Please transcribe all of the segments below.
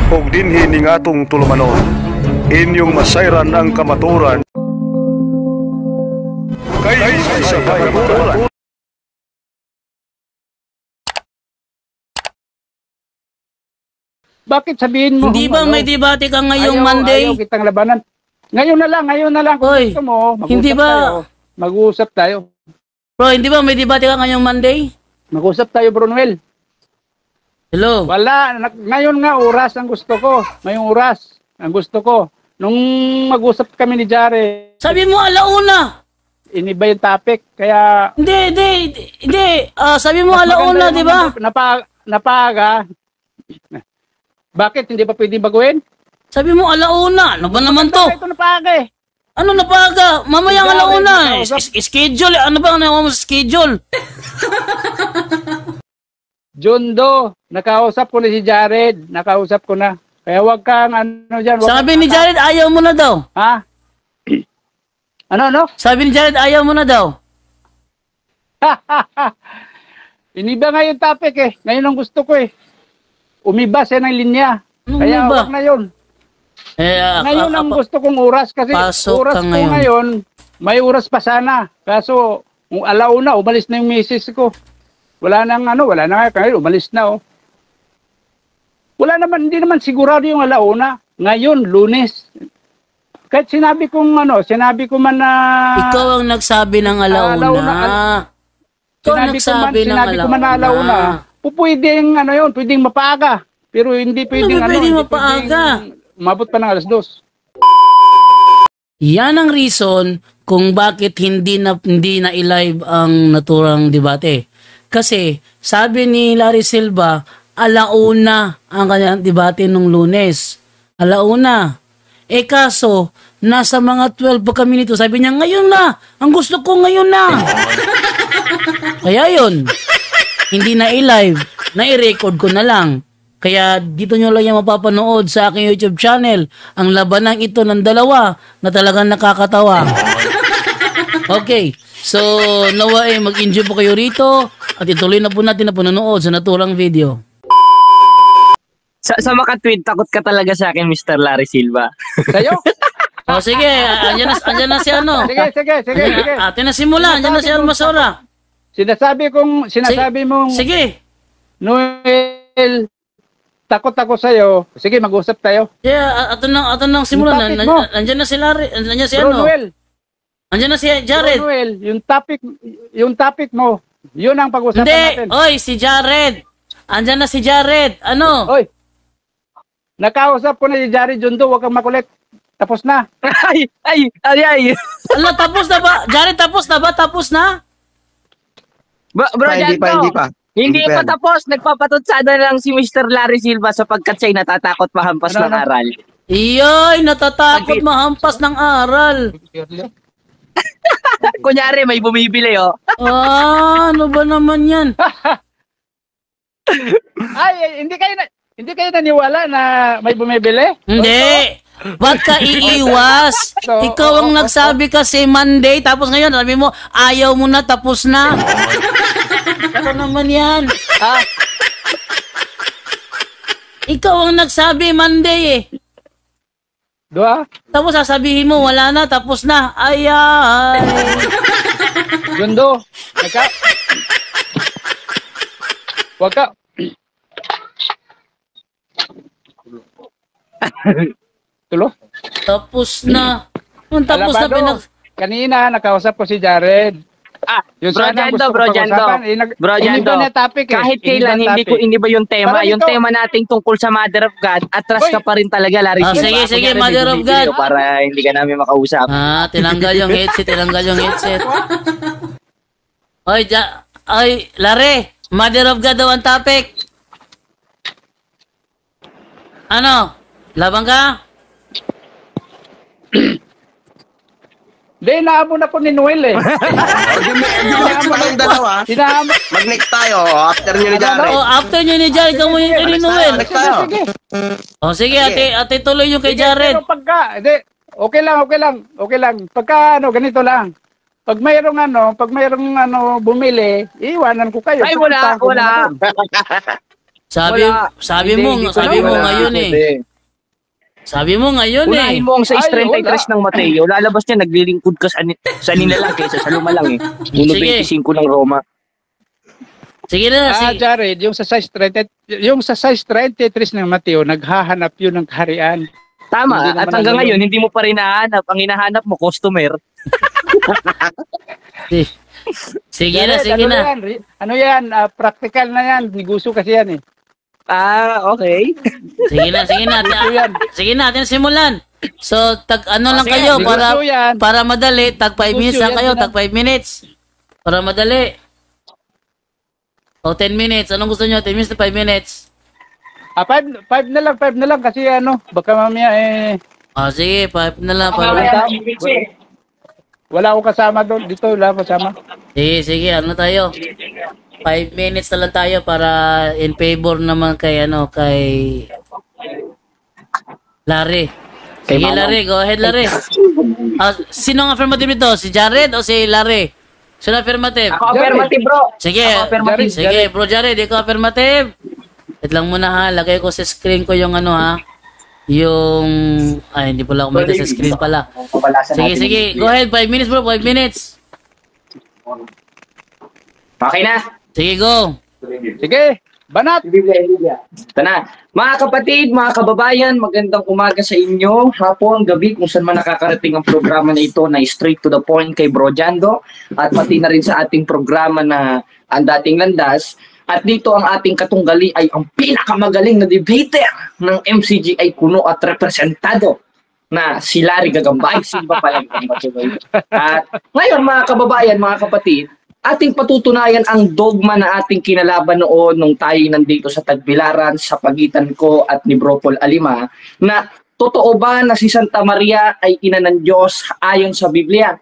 ug dinhi ning atong tulumanon. Inyong masayran ang kamaturan. Kay sa kamaturan. Bakit sabihin mo? Hindi ba may debate ka ngayong Monday? Ayaw kitang labanan. Ngayon na lang. Kung Oy, gusto mo, hindi ba? Mag-uusap tayo. Bro, hindi ba may debate ka ngayong Monday? Mag-usap tayo, Brunel. Hello? Wala. Ngayon nga, oras ang gusto ko. Ngayong oras ang gusto ko. Nung mag-usap kami ni Jared, Sabi mo alauna. iniba yung topic. Kaya... Hindi. Sabi mo mas alauna, maganda di ba? Napaga. Bakit? Hindi ba pwede baguhin? Sabi mo alauna. Ano ba naman to? Ito napaga eh. Ano napaga? Mamaya ang alauna. Nakausap. Schedule. Ano ba ang nakuha mo sa schedule? John Doe, nakausap ko na si Jared. Nakausap ko na. Kaya wag kang ano dyan. Sabi ni Jared, ayaw mo na daw. Ha? Ano? Sabi ni Jared, ayaw mo na daw. Iniba nga yung topic eh. Ngayon ang gusto ko eh. Umiba siya ng linya. Ano Kaya umiba? wag na yun. Ngayon ang gusto kong oras kasi pasok oras ka ko ngayon, may oras pa sana. Kaso, kung alauna, umalis na yung misis ko. Wala na nga ngayon, umalis na oh. Hindi naman sigurado yung alauna. Ngayon, Lunes. Kahit sinabi ko man na... Ikaw ang nagsabi ng alauna. Ikaw ang nagsabi ng alauna. Pwedeng pwedeng mapaga. Pero hindi pwedeng pwedeng mapaga? Mabot pa ng 2:00. Yan ang reason kung bakit hindi na i-live ang naturang debate. Kasi sabi ni Larry Silva, alauna ang kanyang debate nung Lunes. Alauna. Kaso, nasa mga 12 pa kami nito. Sabi niya, ngayon na. Ang gusto ko ngayon na. Kaya yun. Hindi na i-live. Na-i-record ko na lang. Kaya dito nyo lang yung mapapanood sa aking YouTube channel. Ang labanang ito ng dalawa na talagang nakakatawa. Okay. So, nawa mag-enjoy po kayo rito at ituloy na po natin na panonood sa naturang video. Sa makatweet, takot ka talaga sa akin, Mr. Larry Silva. Sa'yo? O sige, andyan na si ano. Sige. Atin na simula, andyan na si Almasora. Sinasabi mong... Sige. Noel, takot ako sa'yo. Sige, mag-usap tayo. Yeah, ato nang simulan. Andyan na si Larry, andyan si Bro ano. Noel. Andyan na si Jared. Bro Noel, yung topic mo, yun ang pag-usapan natin. Oy, si Jared. Andyan na si Jared. Ano? Oy, nakausap ko na si Jared John Doe, huwag kang makulit. Tapos na. Ay. Ala, tapos na ba? Jared, tapos na ba? Tapos na? Bro, Hindi pa tapos. Nagpapatutsada lang si Mr. Larry Silva sapagkat siya'y natatakot mahampas ng aral. Iyoy, natatakot mahampas ng aral. Kunyari, may bumibili, oh. Ano ba naman yan? Ay, hindi kayo naniwala na may bumibili? Hindi. Ba't ka iiwas? Ikaw ang nagsabi kasi Monday, tapos ngayon sabi mo, ayaw mo na, tapos na. Ano naman yan? Ikaw ang nagsabi Monday eh. Doa? Tapos sasabihin mo, wala na, tapos na. Ay. John Doe, Huwag ka. Tulo? Tapos na. Tapos na Kanina, nakausap ko si Jared. Yung Bro Jando, kahit kailan hindi ko iniba yung tema. Yung tema nating tungkol sa Mother of God, atras ka pa rin talaga, Larry Silva. Sige, Mother of God. Para hindi ka namin makausap. Tinanggal yung headset. Oy, Larry, Mother of God daw ang topic. Ano? Labang ka? Hindi, naamon ako ni Noel eh. Mag-next pa kayong dalawa. Mag-next tayo after nyo ni Jared. After nyo ni Jared, kamo yung kay Noel. Sige, ate tuloy yung kay Jared. Pero pagka, okay lang. Pagka ganito lang. Pag mayroong bumili, iiwanan ko kayo. Ay, wala. Sabi mo ngayon eh. Sabi mo ngayon Unahin mo ang 6.33 ng Mateo. Lalabas niya, naglilingkod ka sa nila lang kaysa sa luma lang eh. 1.25 ng Roma. Sige na, sige. Jared, yung sa size 33 ng Mateo, naghahanap yun ng kaharian. Tama, at hanggang ngayon, hindi mo pa rin nahanap. Ang hinahanap mo, customer. Sige na. Ano yan? Practical na yan. Negosyo kasi yan eh. Okay. Sige na. Sige na, atin simulan. So, lang kayo para madali. Tag 5 minutes lang kayo. Tag 5 minutes. Para madali. O 10 minutes. Anong gusto nyo? 10 minutes to 5 minutes? 5 na lang kasi baka mamaya sige, 5 na lang. Wala akong kasama doon. Dito wala akong kasama. Sige, tayo? 5 minutes na lang tayo para in favor naman kay Larry. Sige, Larry, go ahead, Larry. Sino ang affirmative nito? Si Jared o si Larry? Sino affirmative? Ako affirmative, bro. Sige, sige, bro Jared, ikaw affirmative. Wait lang muna ha, lagay ko sa screen ko yung hindi pala ako makita sa screen pala. Sige, go ahead, 5 minutes bro, 5 minutes. Okay na? Sige, go. Sige, banat. Ito na. Mga kapatid, mga kababayan, magandang umaga sa inyo, hapon, gabi, kung saan man nakakarating ang programa na ito na straight to the point kay Bro Jando, at pati na rin sa ating programa na Ang Dating Landas. At dito ang ating katunggali ay ang pinakamagaling na debater ng MCGI kuno at representado na si Larry Gagambay. Silva pala. At ngayon mga kababayan, mga kapatid, ating patutunayan ang dogma na ating kinalaban noon nung tayo nandito sa Tagbilaran sa pagitan ko at ni Bro Paul Alima na totoo ba na si Santa Maria ay ina ng Diyos ayon sa Biblia?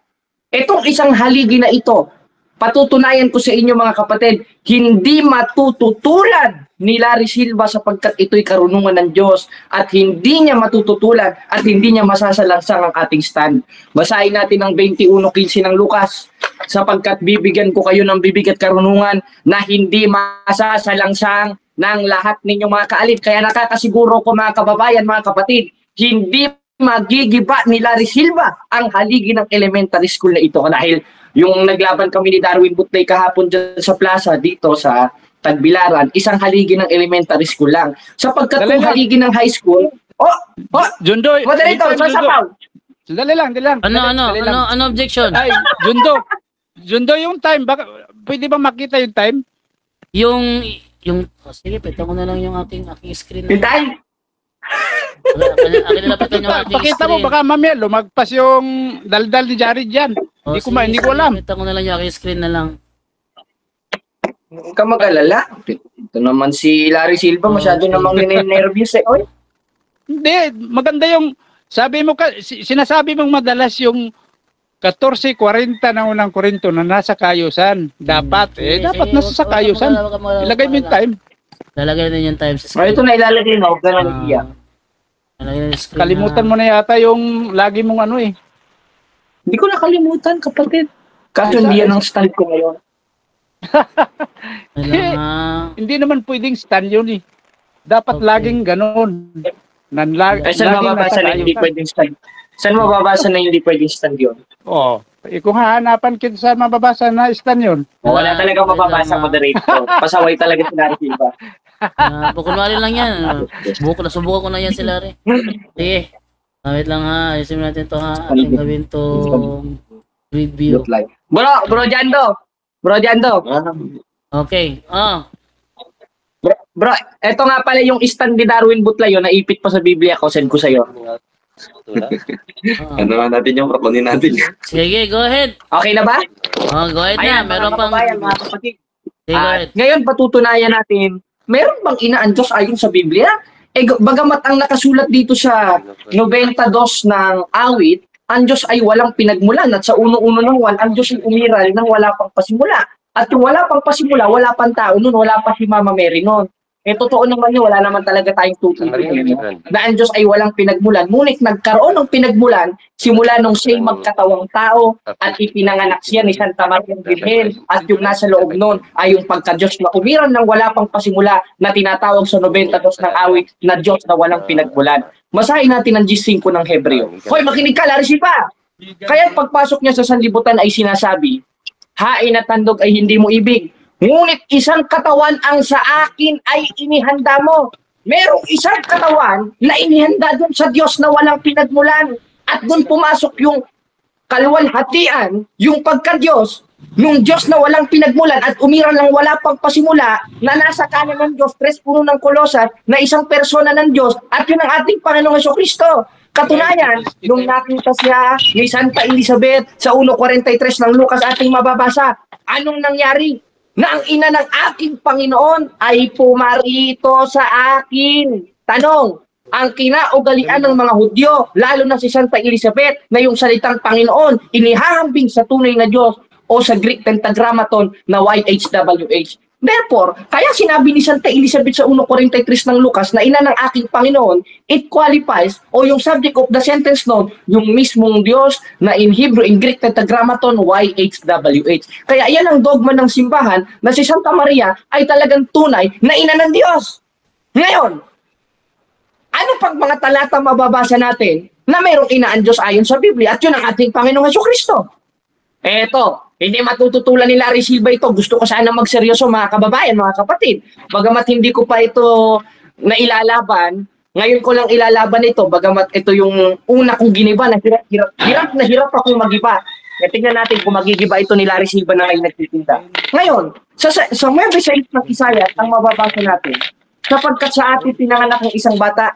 Itong isang haligi na ito, patutunayan ko sa inyo mga kapatid, hindi matututulan ni Larry Silva sapagkat ito'y karunungan ng Diyos at hindi niya matututulan at hindi niya masasalangsang ang ating stand. Basahin natin ang 21:15 ng Lucas, sapagkat bibigyan ko kayo ng bibig at karunungan na hindi masasalangsang ng lahat ninyong mga kaalip. Kaya nakakasiguro ko mga kababayan, mga kapatid, hindi magigiba ni Larry Silva ang haligi ng elementary school na ito dahil yung naglaban kami ni Darwin Butlay kahapon dyan sa plaza dito sa Tagbilaran, isang haligi ng elementary school lang. Sapagkat kung haligi ng high school, Jundoy, madali ito, sasapaw. Dali lang. Ano objection? Ay, Jundo, yung time, pwede ba makita yung time? Sige, pwede ko na lang yung aking screen. Yung time? Pakita mo, baka mamaya lumagpas yung daldal ni Jared dyan. Hindi ko alam. Pakita ko na lang yung aking screen na lang. Huwag ka mag-alala. Ito naman si Larry Silva, masyado namang nervous eh. Oy. Hindi, maganda yung, sinasabi mong madalas yung 14:40 ng unang Korinto na nasa kayusan. Dapat nasa sa kayusan. Ilagay mo yung time. Lalagay na yung time sa screen. Ito na ilalagay mo, huwag ka na nag-iyak. Kalimutan mo na yata yung lagi mong Hindi ko nakalimutan, kapatid. Kaso hindi yan ang stand ko ngayon. Hindi naman pwedeng stand yun eh. Dapat laging ganun. Saan mababasa na hindi pwedeng stand? Saan mababasa na hindi pwedeng stand yun? Oo. Kung hahanapan kita saan mababasa na stand yun. Wala talaga mababasa, moderator. Pasaway talaga si Larry Silva. Kunwari lang yan. Nasubukan ko na yan si Larry. Sige. Wait lang ha. Ayusin natin ito ha. Ating gawin itong review. Bro Jando. Okay. Bro, eto nga pala yung stand ni Darwin Butlayo, naipit pa sa Biblia ko, send ko sa'yo. Ano natin yung proponin natin. Sige, go ahead. Okay na ba? Go ahead na. Meron pang... Mga kapatid. Sige, ngayon, patutunayan natin, meron bang ina ang Diyos ayon sa Biblia? Bagamat ang nakasulat dito sa 92 ng awit, ang Diyos ay walang pinagmulan at sa uno-uno ng ang Diyos ay umiral nang wala pang pasimula. At yung wala pang pasimula, wala pang tao nun, wala pa si Mama Mary nun. totoo naman yun, wala naman talaga tayong tututunan na ang Diyos ay walang pinagmulan. Ngunit nagkaroon ng pinagmulan simula nung siya'y magkatawang tao at ipinanganak siya ni Santa Maria Virgen at yung nasa loob nun ay yung pagka-Diyos na umiran ng wala pang pasimula na tinatawag sa 92 ng awit na Diyos na walang pinagmulan. Masahin natin ang G5 ng Hebreo. Hoy, makinig ka, Larry Silva! Kaya pagpasok niya sa sanlibutan ay sinasabi, hain at handog ay hindi mo ibig. Ngunit isang katawan ang sa akin ay inihanda mo. Merong isang katawan na inihanda doon sa Diyos na walang pinagmulan. At doon pumasok yung kaluwalhatian, yung pagka-Diyos, nung Diyos na walang pinagmulan at umiran lang wala pang pasimula na nasa kanan ng Diyos, 3:1 ng Kolosas, na isang persona ng Diyos at yun ang ating Panginoong Jesucristo. Katunayan, nung nakita siya ni Santa Elizabeth sa 1:43 ng Lucas ating mababasa, anong nangyari? Na ang ina ng aking Panginoon ay pumarito sa akin. Tanong, ang kinaugalian ng mga Hudyo, lalo na si Santa Elizabeth, na yung salitang Panginoon, inihahambing sa tunay na Diyos o sa Greek Tetragrammaton na YHWH. Therefore, kaya sinabi ni Santa Elizabeth sa 1:43 ng Lucas na ina ng aking Panginoon, it qualifies o yung subject of the sentence nun, yung mismong Diyos na in Hebrew, in Greek Tetragrammaton, YHWH. Kaya yan ang dogma ng simbahan na si Santa Maria ay talagang tunay na ina ng Diyos. Ngayon, ano pang mga talata mababasa natin na mayroong ina ang Diyos ayon sa Biblia at yun ang ating Panginoong Jesucristo? Eto, hindi matututulan ni Larry Silva ito. Gusto ko sana magseryoso mga kababayan, mga kapatid. Bagamat hindi ko pa ito nailalaban, ngayon ko lang ilalaban ito. Bagamat ito yung una kong giniba na hirap akong magiba. Tingnan natin kung magigiba ito ni Larry Silva na ngayon nagtitinda. Ngayon, sa Nueve 6 ng Isaiah, ang mababasa natin, sapagkat sa atin pinanganak ang isang bata,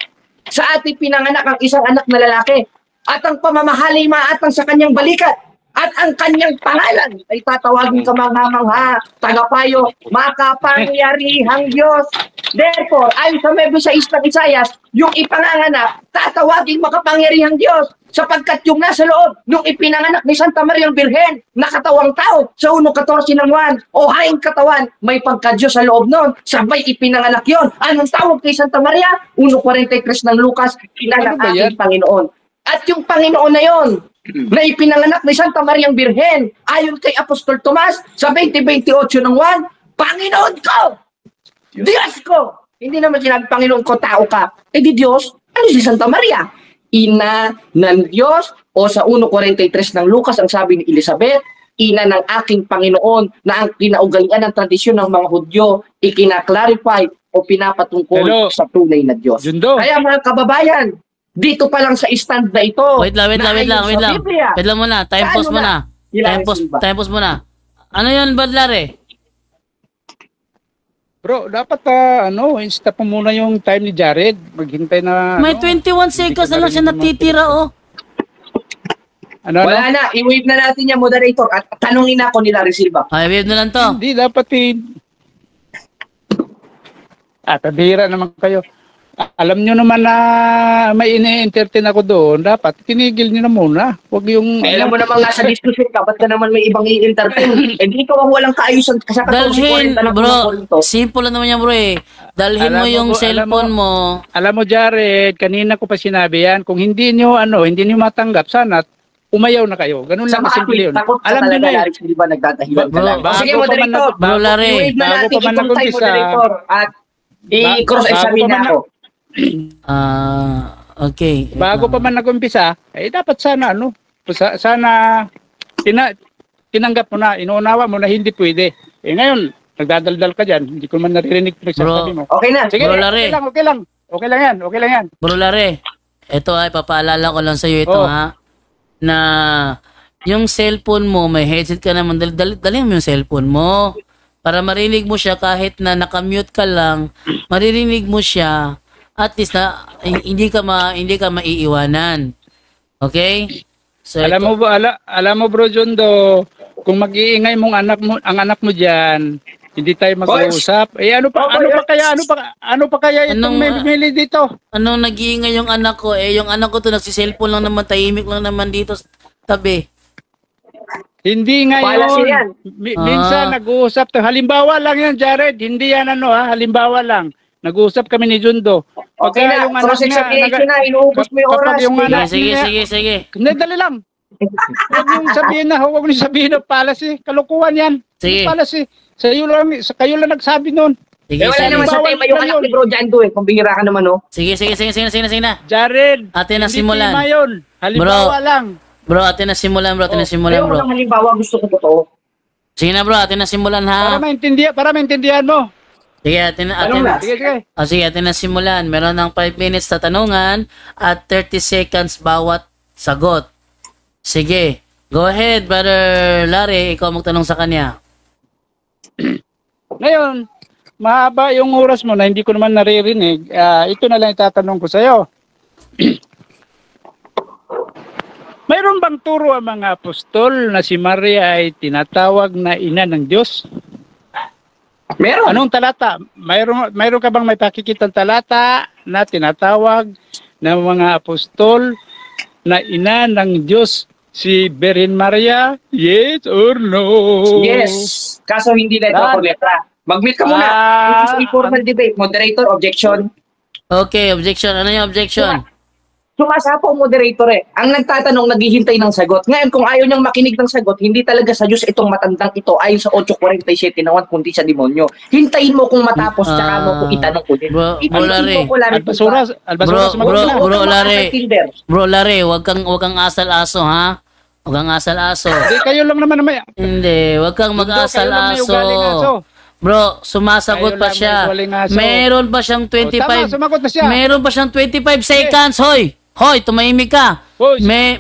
sa atin pinanganak ang isang anak na lalaki, at ang pamamahali maatang sa kanyang balikat, at ang kanyang pangalan ay tatawagin kamangha-mangha, tagapayo, makapangyarihang Diyos. Therefore, ayon sa Nueve 6 ng Isaiah, yung ipanganganak, tatawagin makapangyarihang Diyos. Sapagkat yung nasa loob, nung ipinanganak ni Santa Maria Virgen, nakatawang tao sa 1:14 ng Juan, o haing katawan, may pagka-Diyos sa loob nun, sabay ipinanganak yon. Anong tawag kay Santa Maria? 1:43 ng Lucas, ina ng ating Panginoon. At yung Panginoon na yon, na ipinanganak ni Santa Maria Virgen, ayon kay Apostol Tomas, sa 20:28 ng Juan, Panginoon ko! Diyos ko! Hindi naman sinabi, Panginoon ko, tao ka. Di Diyos, ano si Santa Maria? Ina ng Diyos, o sa 1:43 ng Lucas, ang sabi ni Elizabeth, ina ng aking Panginoon, na ang kinaugalian ng tradisyon ng mga Hudyo, ikina-clarify o pinapatungkol sa tunay na Diyos. Jundo. Kaya mga kababayan, dito pa lang sa stand na ito. Wait lang. Wait lang muna. Time pause muna. Ano yun, Badlare? Bro, dapat insta po muna yung time ni Jared. Maghintay na. May 21 seconds na lang siya natitira, oh. Wala na. I-wave na natin yan, moderator. At tanungin ako ni Larry Silva. Ay, wave na lang to. Hindi, dapat tabira naman kayo. Alam nyo naman na may ini-entertain ako doon, dapat tinigil nyo na muna. Huwag yung... alam mo naman nasa discussion ka, ba't ka naman may ibang i-entertain? Hindi ka walang kaayusan sa dalhin, bro, simple lang naman yan, bro eh. Dalhin mo yung cellphone mo. Alam mo, Jared, kanina ko pa sinabi yan, kung hindi nyo matanggap, sana umayaw na kayo. Ganun lang kasimple yun. Alam nyo na yun. Hindi ba nagdadahilan ka lang? Sige, moderator. Bro, Larry. I-wave na natin itong time, moderator. At i-cross-examine na ako. Okay. Bago pa man nag-umpisa, dapat sana tinanggap mo na, inuunawa mo na hindi pwede. Ngayon, nagdadaldal ka dyan, hindi ko man naririnig pinagsasabi mo. Okay na. Sige, Bro, Larry. Okay lang yan. Bro, Larry, ito ay papaalala ko lang sa iyo ito, ha, na yung cellphone mo, may headset ka naman, dalhin mo yung cellphone mo para marinig mo siya kahit na nakamute ka lang, maririnig mo siya. At least na hindi ka maiiwanan. Okay? So alam mo bro Jondo, kung mag-iingay mong ang anak mo diyan, hindi tayo mag-uusap. Ano pa kaya itong may dito? Anong nag-iingay yung anak ko? Yung anak ko to nagsi-cellphone lang naman, tahimik lang naman dito sa tabi. Hindi ngayon. Minsan nag-uusap to. Halimbawa lang yan, Jared. Hindi yan halimbawa lang. Nag-usap kami ni Jundo. Okay na, cross examination na, inuubos mo yung oras. Sige. Hindi, dali lang. Huwag niyong sabihin na policy. Kalukuhan yan. Sige. Policy. Kayo lang nagsabi nun. Sige, Wala naman sa tema yung anak ni Bro Jando kung bihira ka naman, oh. Sige na. Jared, Atin na hindi simulan. tema yun. Halimbawa lang. Bro, atin na simulan, bro. Pero kung halimbawa gusto ko totoo. Sige na, bro. Atin na simulan, ha? Para maintindihan mo. Sige, atin na simulan. Meron ng 5 minutes na tanungan at 30 seconds bawat sagot. Sige. Go ahead, Brother Larry. Ikaw magtanong sa kanya. Ngayon, mahaba yung oras mo na hindi ko naman naririnig. Ito na lang itatanong ko sa'yo. Mayroon bang turo ang mga apostol na si Maria ay tinatawag na ina ng Diyos? Meron. Anong talata? Mayroon ka bang may pakikitang talata na tinatawag ng mga apostol na ina ng Diyos si Virgin Maria? Yes or no? Yes. Kaso hindi letra por letra. Mag-mute ka muna. This is informal debate. Moderator, objection. Okay, objection. Ano yung objection? Sumasapaw moderator Ang nagtatanong, naghihintay ng sagot. Ngayon, kung ayaw niyang makinig ng sagot, hindi talaga sa Diyos itong matandang ito ayon sa 8:47 na 1, kundi sa demonyo. Hintayin mo kung matapos, tsaka mo kung itanong ulit. Bro Larry. Bro Larry, wag kang asal-aso, ha? Wag kang asal-aso. Hindi, kayo lang naman naman. Hindi, wag kang mag-asal-aso. Bro, sumasagot pa siya. Meron pa siyang 25. Sumagot na siya. Meron pa siyang 25 seconds, hoy. Hoy, tumahimik ka.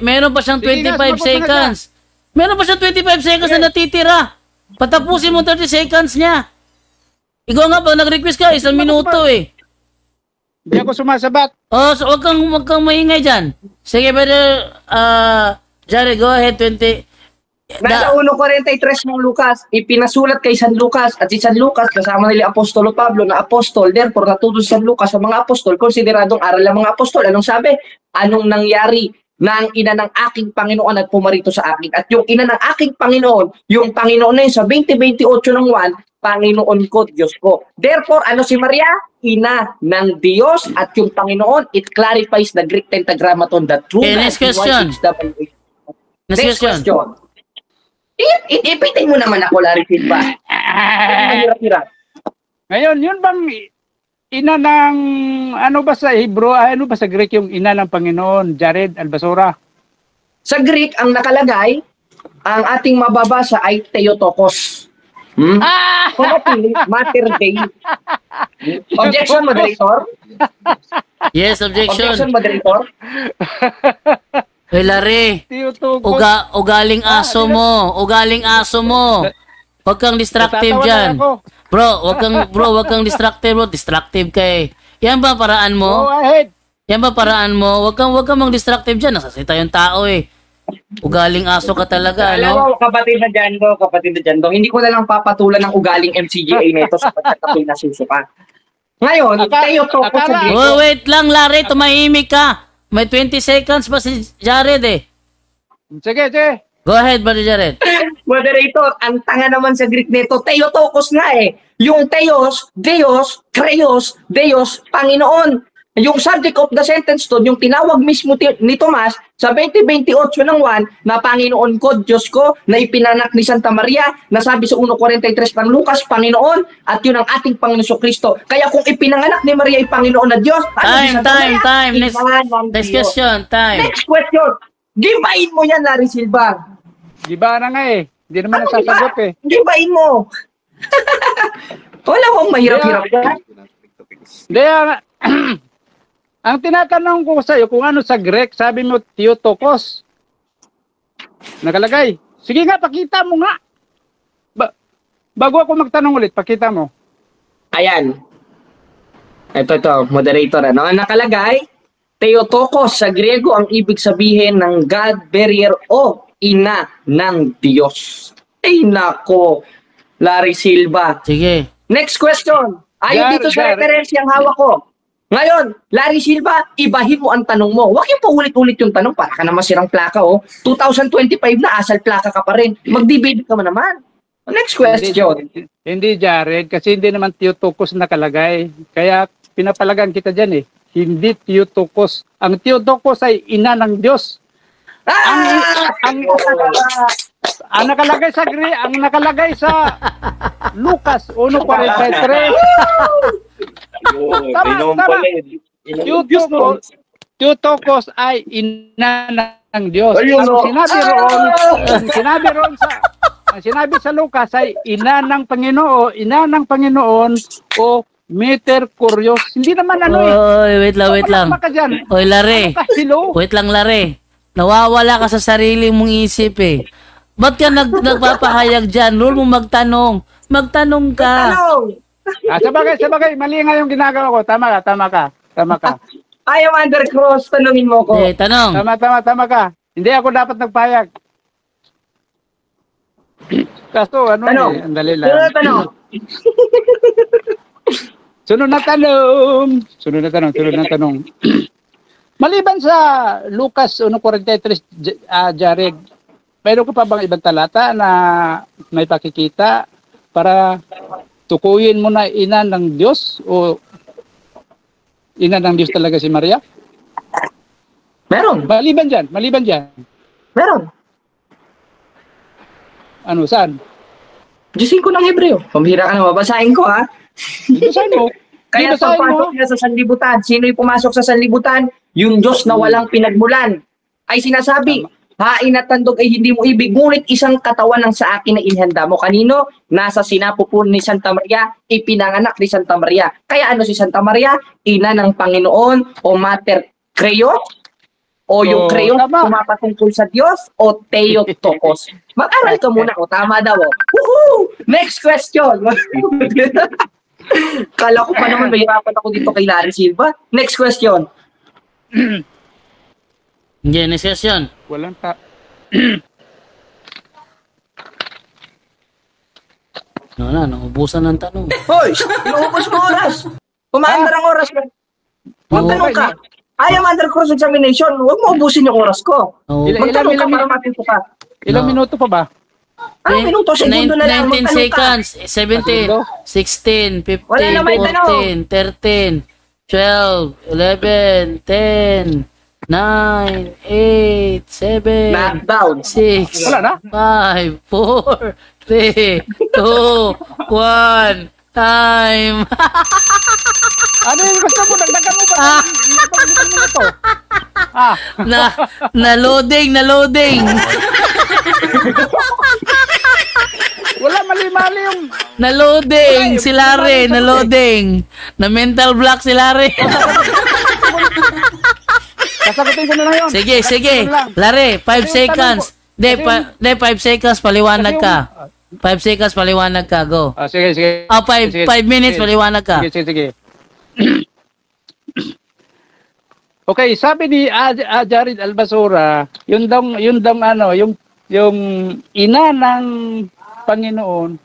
Meron pa siyang 25 seconds. Meron pa siyang 25 seconds na natitira. Patapusin mo 30 seconds niya. Ikaw nga ba, nag-request ka, 1 minuto Hindi ako sumasabat. Oh, so wag kang maingay dyan. Sige, brother, Jared, go ahead, 20. Nasa 1:43 ng Lucas, ipinasulat kay San Lucas at si San Lucas kasama nila Apostolo Pablo na apostol. Therefore, natuto si San Lucas sa mga apostol, konsideradong aral ng mga apostol. Anong sabi? Anong nangyari na ang ina ng aking Panginoon at pumarito sa akin? At yung ina ng aking Panginoon, yung Panginoon na yun sa 20:28 ng 1, Panginoon ko, Diyos ko. Therefore, ano si Maria? Ina ng Diyos at yung Panginoon, it clarifies the Greek tetragrammaton, the true next question. Next question. Ipitin mo naman ako, Larry Silva. Ngayon, yun bang ina ng, ano ba sa Hebrew, ano ba sa Greek yung ina ng Panginoon, Jared Albasura? Sa Greek, ang nakalagay, ang ating mababasa ay Theotokos. Mater Dei. Objection, moderator? Yes, objection. Objection, moderator? Hey, Larry, ugaling aso mo. Huwag kang distractive dyan. Bro, wag kang distractive, bro. Distractive kay. Yan ba paraan mo? Go ahead. Yan ba paraan mo? Huwag kang mang-distractive dyan. Nasasita yung tao Ugaling aso ka talaga, Alam mo, kapatid na Jando, hindi ko na lang papatulan ng ugaling MCGA nito sapagkat ako'y nasusuka. Ngayon, Theotokos. Wait lang, Larry, tumahimik ka. May 20 seconds pa si Jared Sige. Go ahead, Brother Jared. Moderator, ang tanga naman sa Greek nito, Theotokos nga Yung Theos, Deus, Kreos, Deus, Panginoon. Yung subject of the sentence to, yung tinawag mismo ni Tomas sa 20:28 ng 1 na Panginoon ko, Diyos ko, na ipinanak ni Santa Maria, na sabi sa 1:43 ng Lucas, Panginoon, at yun ang ating Panginoon Kristo. Kaya kung ipinanganak ni Maria ay Panginoon na Diyos, time. Next question, time. Next question. Gibain mo yan, Larry Silva. Giba na nga Hindi naman nasasagot Gibain mo. Wala mong mahirap-hirap yan. Hindi, ang tinatanong ko sa iyo kung ano sa Greek, sabi mo Theotokos. Nakalagay. Sige nga, pakita mo nga. Bago ako magtanong ulit, pakita mo. Ayan. Ito, moderator. Nakalagay, Theotokos sa Griego ang ibig sabihin ng God Bearer o ina ng Diyos. Ay nako, Larry Silva. Sige. Next question. Ayon dito sa reference yung hawak ko. Ngayon, Larry Silva, ibahin mo ang tanong mo. Huwag yung paulit-ulit yung tanong para ka naman sirang plaka 2025 na, asal plaka ka pa rin. Mag-debate ka naman. Next question. Hindi, Jared, kasi hindi naman Theotokos nakalagay. Kaya pinapalagan kita dyan eh. Hindi Theotokos. Ang Theotokos ay ina ng Diyos. Ang nakalagay sa Lucas 1:43. Tama. Theotokos ay ina ng Diyos. Ang sinabi sa Lucas ay ina ng Panginoon o Mater Curios. Hindi naman Oy, wait lang. Oy, Lare. Hello? Wait lang, Lare. Nawawala ka sa sarili mong isip eh. Ba't ka nagpapahayag dyan? Rule mo magtanong. Magtanong ka. Sabagay, mali nga yung ginagawa ko. Tama ka. I am Undercross, tanungin mo ko. Tanong. Tama ka. Hindi ako dapat nagpahayag. Kaso, Tanong. Andali lang. Sunod na tanong. Maliban sa Lucas 1:43, Jared, mayroon ka pa bang ibang talata na may pakikita para tukuyin mo na ina ng Diyos o ina ng Diyos talaga si Maria? Meron. Maliban dyan. Meron. Ano, saan? Diyusin ko ng Hebreo. Pambihira ka na, mabasahin ko ha. Basahin mo. Kaya papasok niya sa sanlibutan. Sino yung pumasok sa sanlibutan? Yung Diyos na walang pinagmulan. Ay sinasabi, hain at tandog ay hindi mo ibig, ngunit isang katawan ang sa akin na inihanda mo. Kanino? Nasa sinapupunan ni Santa Maria, ipinanganak ni Santa Maria. Kaya ano si Santa Maria? Ina ng Panginoon o Mater Creo? O yung Creo pumapatungkol sa Diyos o Theotokos? Mag-aral ka muna ko. Tama daw. Woohoo! Next question. Kala ko pa naman mahirapan ako dito kay Larry Silva. Next question. Genesis yun. Walang ta... Naubusan ng tanong. Hoy! Inuubos mo oras! Kumain ka ng oras. Magtanong ka. I am under cross examination. Huwag mo ubusin yung oras ko. Magtanong ka para matuto ka. Ilang minuto pa ba? Anong minuto? Segundo na lang. 19 seconds. 17, 16, 15, 14, 13, 12, 11, 10, 9, 8, 7, Knockdown. 6, Wala na? 5, 4, 3, 2, 1, time. Ano yung gusto mo? Dagdagan mo pa. Ilang minuto? Na-loading. Wala, mali-mali yung... Na-loading si Larry, na-loading. Na-mental block si Larry. Kasagutin ko na lang yun. Sige. Larry, 5 seconds. Hindi, 5 seconds, paliwanag ka. 5 seconds, paliwanag ka. Go. Sige. 5 minutes, paliwanag ka. Sige. Okay, sabi ni Jared Albasura, yung ina ng Panginoon.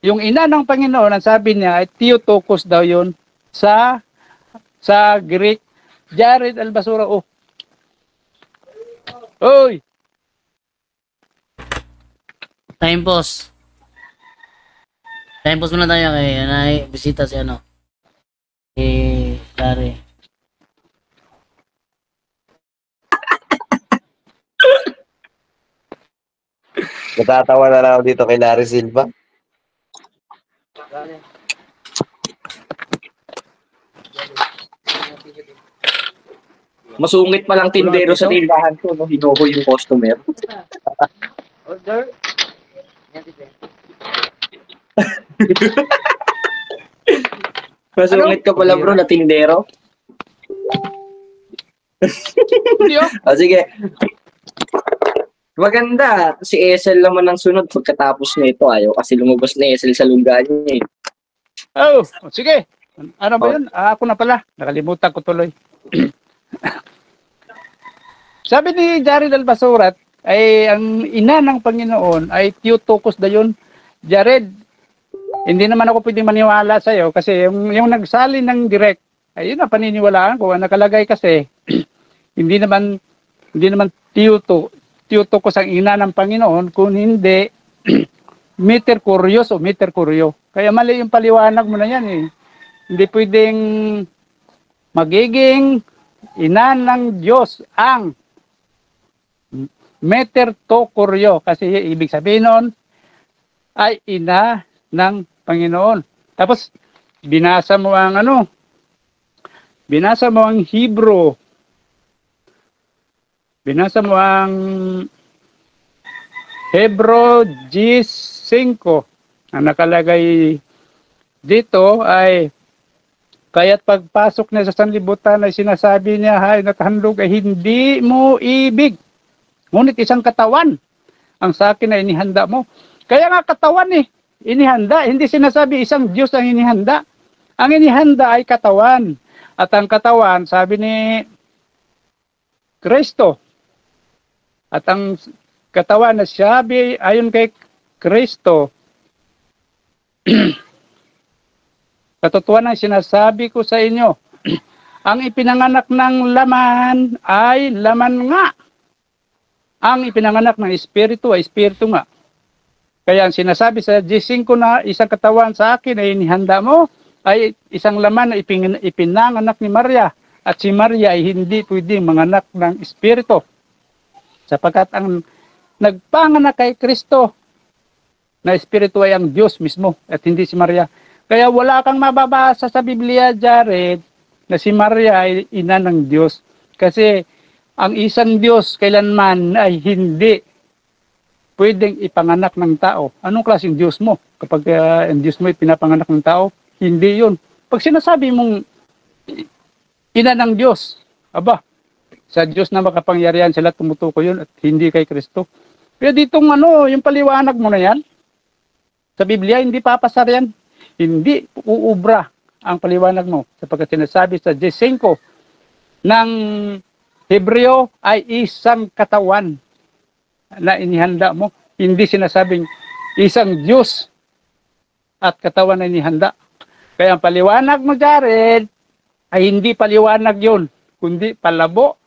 Yung ina ng Panginoon, ang sabi niya ay Theotokos daw yun sa Greek. Jared Albasura. Oy. Time pause muna tayo kay bisita si Larry. Natatawa na lang ako dito kay Larry Silva. Masungit pa lang tindero sa tindahan ko. No? Hinuho yung customer. Order. Masungit ka pala bro na tindero. Sige. Maganda. Si Esel naman ang sunod pagkatapos nito. Ayaw kasi lumabas na Esel sa lungga niya eh. Sige. Ano ba yun? Ako na pala. Nakalimutan ko tuloy. Sabi ni Jared Albasurat, ay ang ina ng Panginoon ay Theotokos da yun. Jared, hindi naman ako pwedeng maniwala sa'yo kasi yung nagsali ng direct, ay yun na paniniwalaan ko. Nakalagay kasi, hindi naman Theotokos ang ina ng Panginoon, kung hindi, Meter Curios o Meter Curio. Kaya mali yung paliwanag mo na yan eh. Hindi pwedeng magiging ina ng Diyos ang Meter to Curio. Kasi ibig sabihin nun ay ina ng Panginoon. Tapos, binasa mo ang binasa mo ang Hebrew. Binasa mo ang Hebrew G5. Ang nakalagay dito ay kaya't pagpasok niya sa sanlibutan ay sinasabi niya, hay nakahandog ay hindi mo ibig. Ngunit isang katawan ang sa akin ay inihanda mo. Kaya nga katawan inihanda. Hindi sinasabi isang Diyos ang inihanda. Ang inihanda ay katawan. At ang katawan, sabi ni Kristo. At ang katawan na sabi ayon kay Kristo, katotohanan sinasabi ko sa inyo, ang ipinanganak ng laman ay laman nga. Ang ipinanganak ng espiritu ay espiritu nga. Kaya ang sinasabi sa G5 na isang katawan sa akin ay inihanda mo, ay isang laman na ipinanganak ni Maria. At si Maria ay hindi pwedeng manganak ng espiritu. Sapagkat ang nagpanganak kay Kristo na espiritu ay ang Diyos mismo at hindi si Maria. Kaya wala kang mababasa sa Biblia, Jared, na si Maria ay ina ng Diyos. Kasi ang isang Diyos kailanman ay hindi pwedeng ipanganak ng tao. Anong klaseng Diyos mo? Kapag ang Diyos mo ay pinapanganak ng tao, hindi yun. Pag sinasabi mong ina ng Diyos, aba, sa Diyos na makapangyarihan sila tumutukoy yun at hindi kay Kristo. Pero ditong yung paliwanag mo na yan, sa Biblia, hindi papasar yan. Hindi uubra ang paliwanag mo. Sapagkat sinasabi sa G5 ng Hebreo ay isang katawan na inihanda mo. Hindi sinasabing isang Diyos at katawan na inihanda. Kaya ang paliwanag mo, Jared, ay hindi paliwanag yun, kundi palabo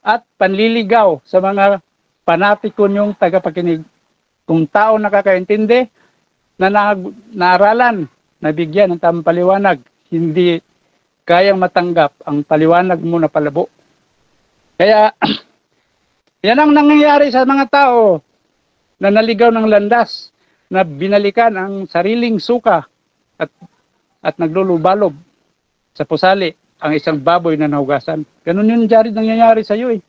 at panliligaw sa mga panatikon yung tagapakinig. Kung tao nakakaintindi, na naaralan, nabigyan ng tamang paliwanag, hindi kayang matanggap ang paliwanag mo na palabo. Kaya, yan ang nangyayari sa mga tao na naligaw ng landas, na binalikan ang sariling suka at naglulubalob sa pusali ang isang baboy na nahugasan. Ganun yun, Jared, nangyayari sa iyo eh.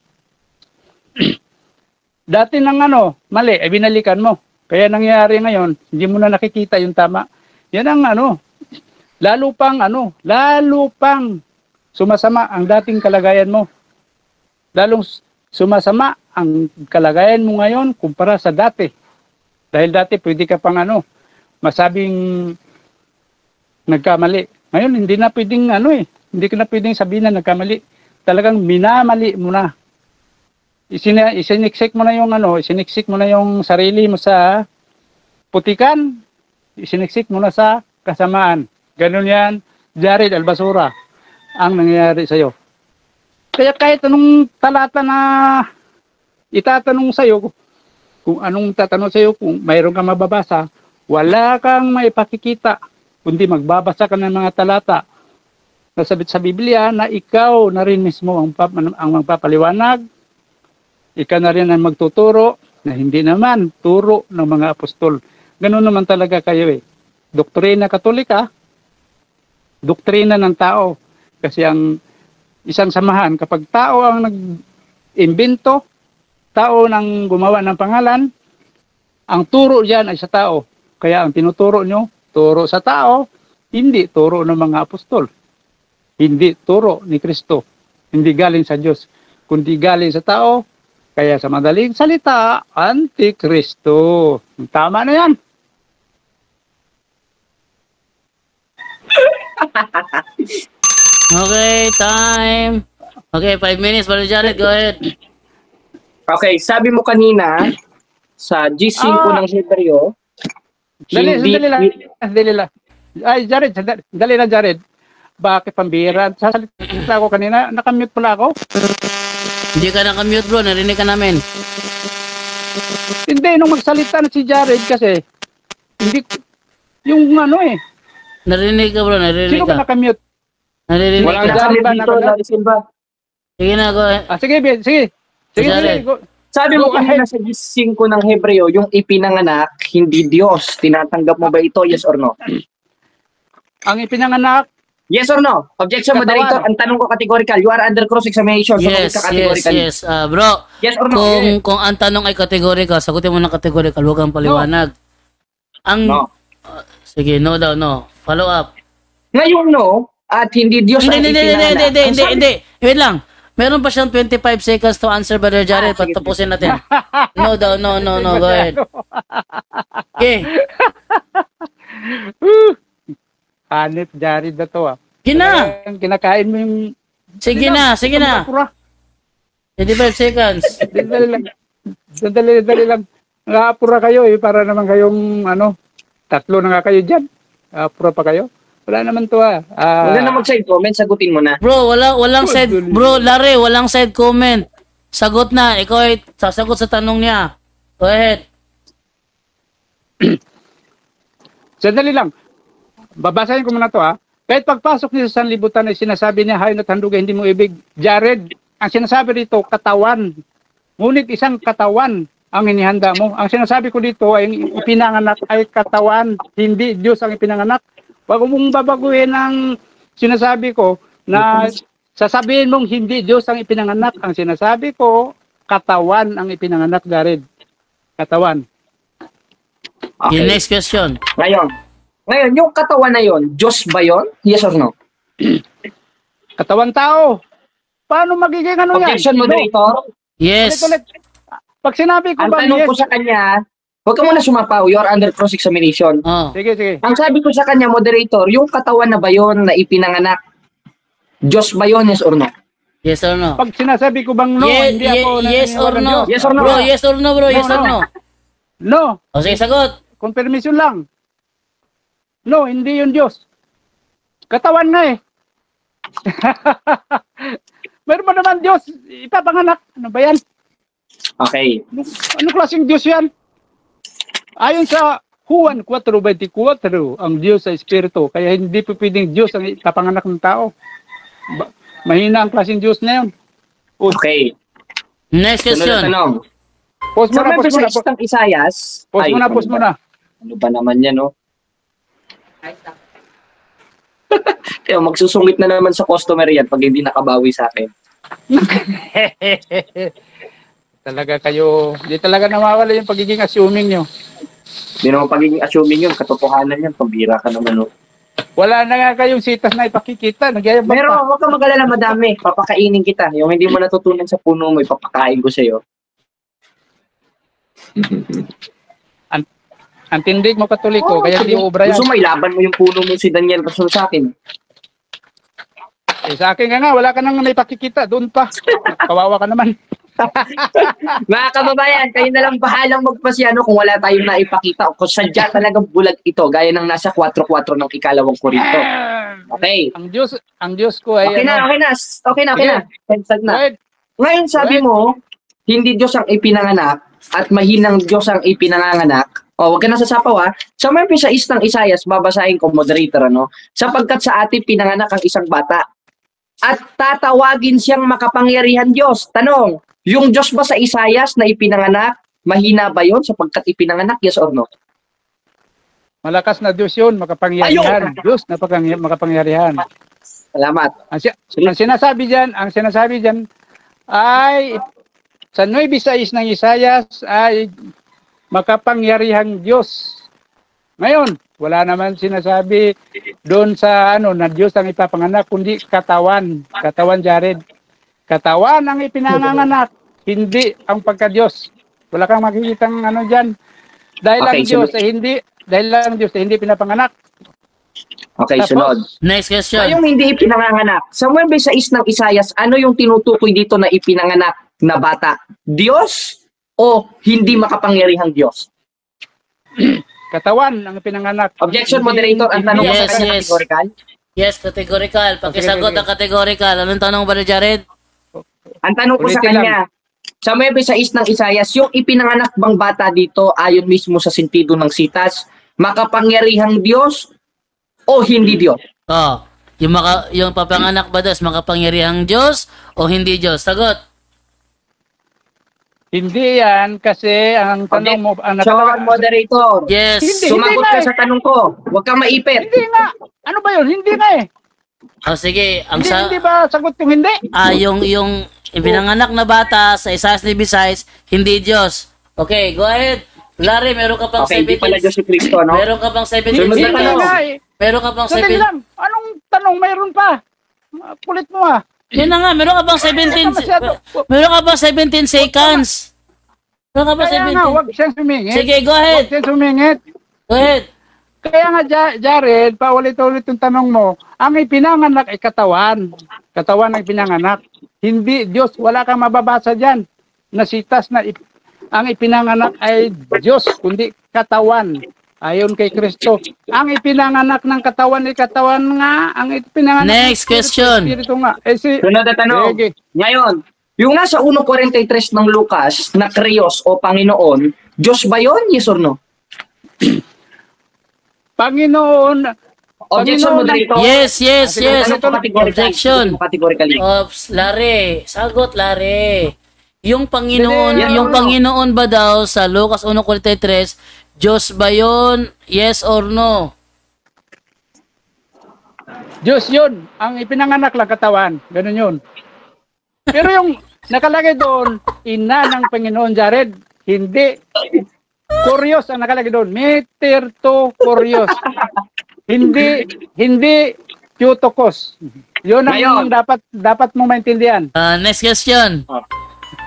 Dati nang mali, ay binalikan mo. Kaya nangyayari ngayon, hindi mo na nakikita yung tama. Yan ang lalo pang sumasama ang dating kalagayan mo. Lalong sumasama ang kalagayan mo ngayon kumpara sa dati. Dahil dati pwede ka pang masabing nagkamali. Ngayon hindi na pwedeng hindi ka na pwedeng sabihin na nagkamali. Talagang minamali mo na. Isiniksik mo na yung sarili mo sa putikan, isiniksik mo na sa kasamaan. Ganun yan, Jared Albasura, ang nangyayari sa'yo. Kaya kahit anong talata na itatanong sa'yo, kung anong tatanong sa'yo, kung mayroon kang mababasa, wala kang maipakikita, kundi magbabasa ka ng mga talata na sabit sa Biblia na ikaw na rin mismo ang magpapaliwanag. Ikaw na rin ang magtuturo na hindi naman turo ng mga apostol. Ganun naman talaga kayo eh. Doktrina Katolika, doktrina ng tao. Kasi ang isang samahan, kapag tao ang nag-imbento, tao nang gumawa ng pangalan, ang turo diyan ay sa tao. Kaya ang tinuturo nyo, turo sa tao, hindi turo ng mga apostol. Hindi turo ni Kristo. Hindi galing sa Diyos, kundi galing sa tao. Kaya sa madaling salita, Antikristo. Tama na yan. Okay, time. Okay, 5 minutes. Brother Jared, go ahead. Okay, sabi mo kanina, sa G5 ng Hebreo, Dali lang. Ay, Jared, dali lang, Jared. Bakit pambira? Sasalita ako kanina, nakamute pala ako. Hindi ka nakamute bro, narinig ka namin. Hindi, nung magsalita na si Jared kasi, hindi, yung ano eh, Narinig ka, bro. Narinig sino ba ka. nakamute? Narinig Wala ka. na. Sabi ba, dito, nakagat? Larry Silva. Sige na, go. Sige, Ben, sige. Sige, Jared. sige. Go. Sabi mo Go kanina ahead. sa 5 ng Hebreo, yung ipinanganak, hindi Diyos. Tinatanggap mo ba ito? Yes or no? Ang ipinanganak, Yes or no? Objection, Katawan. moderator. Ang tanong ko categorical. You are under cross-examination. Yes, Sagot ka yes, categorically. yes. Bro, Yes or no? kung ang tanong ay categorical, sagutin mo ng categorical, huwag kang paliwanag. Ang, No. sige, no daw, no. Follow up. Ngayong no, at hindi Diyos ang ipinanganak. Ang sabi- Hindi. Wait lang. Meron pa siyang 25 seconds to answer, Brother Jared. sige, Patapusin natin. No daw, no. Go ahead. Okay. hanip Jared na to ah. Gina. Kinakain mo yung... Sige na. 25 seconds. Dali lang. Nakapura kayo eh, para naman kayong tatlo na nga kayo dyan. Nakapura pa kayo. Wala naman to ah. Wala na mag-side comment, sagutin mo na. Bro, walang side. Bro, Larry, walang side comment. Sagot na. Ikaw ay sasagot sa tanong niya. Go ahead. Sandali lang. Babasahin ko muna to ah. Kahit pagpasok niya sa sanlibutan ay sinasabi niya, hayon at handog ay hindi mo ibig. Jared, ang sinasabi dito, katawan. Ngunit isang katawan ang inihanda mo. Ang sinasabi ko dito ay ipinanganak ay katawan, hindi Diyos ang ipinanganak. Huwag mong babaguhin ang sinasabi ko na sasabihin mong hindi Diyos ang ipinanganak. Ang sinasabi ko, katawan ang ipinanganak, Jared. Katawan. Okay. Okay. Next question. Ngayon, yung katawan na yon, Diyos ba yon? Yes or no? Katawan tao. Paano magiging ano yan? Objection, moderator. Yes. Ulit. Pag sinabi ko Ang ba tanong yes? ko sa kanya, huwag ka muna sumapaw, you are under cross-examination. Oh. Sige. Ang sabi ko sa kanya, moderator, yung katawan na ba yon na ipinanganak, Diyos ba yon? Yes or no? Yes or no? Pag sinasabi ko bang no, hindi ako Yes or no? naniniwala ng Diyos. Yes or no? Bro, yes or no, bro? Yes or no? No. O sige, sagot. Confirmation lang. No, hindi yun Diyos. Katawan nga eh. Meron ba naman Diyos? Ipapanganak. Ano ba yan? Okay. Ano klaseng Diyos yan? Ayon sa Juan 4:24, ang Diyos sa Espiritu. Kaya hindi po pwedeng Diyos ang ipapanganak ng tao. Mahina ang klaseng Diyos na yun. Okay. Next Sunod na question. tanong. Pause Sa muna. Memphis ng Isayas. Pause muna. Ano ba naman yan, no? Kaya magsusungit na naman sa customer yan pag hindi nakabawi sa akin. Talaga kayo, di talaga nawawala yung pagiging assuming nyo. Hindi naman pagiging assuming yun, katotohanan yan, pambira ka naman, no? Wala na nga kayong sitas na ipakikita. Nagyayabang Pero pa. huwag kang mag-alala, madami. Papakainin kita. Yung hindi mo natutunan sa puno mo, ipapakain ko sa'yo. Ang tindig mo Katoliko, kaya di obra yan. Gusto mo, ilaban mo yung puno mo si Daniel Rasul sa akin. Sa akin nga, wala ka nang naipakikita. Doon pa. Kawawa ka naman. Mga kababayan, kayo na lang bahalang magpasyano kung wala tayong naipakita o kung sadya talagang bulag ito, gaya ng nasa 4:4 ng ikalawang Korinto. Okay. Ang Diyos ko ay... Okay na. Pensag na. Right. Ngayon sabi mo, hindi Diyos ang ipinanganak at mahinang Diyos ang ipinanganak. O, wag ka na sasapaw ha. Sa Memphis sa ng Isayas, babasahin ko, moderator, ano? Sapagkat sa atin pinanganak ang isang bata at tatawagin siyang makapangyarihan Diyos. Tanong, yung Diyos ba sa Isayas na ipinanganak, mahina ba yon sapagkat ipinanganak? Yes or no? Malakas na Diyos yun, makapangyarihan. Diyos na makapangyarihan. Salamat. Ang sinasabi dyan ay sa 9:6 ng Isayas ay makapangyarihang Diyos. Ngayon, wala naman sinasabi doon sa na Diyos ang ipapanganak, kundi katawan. Katawan, Jared. Katawan ang ipinanganak, hindi ang pagka-Diyos. Wala kang makikitang dyan. Dahil Okay, lang Diyos ay hindi pinapanganak. Okay, Tapos, sunod. Next question. Sa yung hindi ipinanganak, sa Memphis sa ng Isayas, ano yung tinutukoy dito na ipinanganak na bata? Diyos o hindi makapangyarihang Diyos? Katawan ang pinanganak. Objection, moderator. Ang tanong ko sa Yes, kanya yes. categorical. Yes, categorical. Pakisagot Okay. ang categorical. Anong tanong ba, Jared? Ang tanong ko sa Ulitin kanya, sa 9:6 ng Isayas, yung ipinanganak bang bata dito ayon mismo sa sentido ng sitas, makapangyarihang Diyos o hindi Diyos? Oh, yung papanganak ba dos makapangyarihang Diyos o hindi Diyos? Sagot. Hindi yan kasi ang tanong mo... So, moderator, Yes. sumagot nga ka eh. sa tanong ko. Huwag kang maipit. Hindi nga. Ano ba yun? Hindi nga eh. O sige, Hindi ba sagot yung hindi? yung ipinanganak na bata sa Isayas ni Visayas, hindi Diyos. Okay, go ahead. Larry, meron ka pang Okay, hindi 17. pala Diyos si Kristo, no? Meron ka pang 17 Sunod na Hindi tanong. nga eh. Meron ka pang Sandali 17. lang. Anong tanong? Mayroon pa. Kulit mo ah. Yun na nga, meron ka pang 17. Meron ka pang 17 seconds. Meron ka pang Kaya nga, 17. huwag siyang sumingit. Sige, go ahead. Huwag siyang sumingit. Go ahead. Kaya nga, Jared, paulit-ulit yung tanong mo, ang ipinanganak ay katawan. Katawan ang ipinanganak. Hindi, Diyos, wala kang mababasa dyan. Nasitas na ang ipinanganak ay Diyos, kundi katawan. Ayon kay Kristo. Ang ipinanganak ng katawan ay katawan nga. Ang ipinanganak Next question. Espiritu nga. Sunod na tanong. Sige. Ngayon, yung nasa 1:43 ng Lucas na Krios o Panginoon, Diyos ba yun? Yes or no? Panginoon, Objection, moderator. Yes. Tanong ko categorically. Objection. Tanong ko categorically. Ops, Larry. Sagot, Larry. Yung Panginoon, Hindi, yung ano? Panginoon ba daw sa Lucas 1:43, Diyos ba yun? Yes or no? Diyos yun. Ang ipinanganak lang katawan. Ganun yun. Pero yung nakalagay doon, ina ng Panginoon, Jared, hindi. Kurios ang nakalagay doon. Meter to kurios. Hindi Theotokos. Yun Ngayon. ang dapat mong maintindihan. Next question.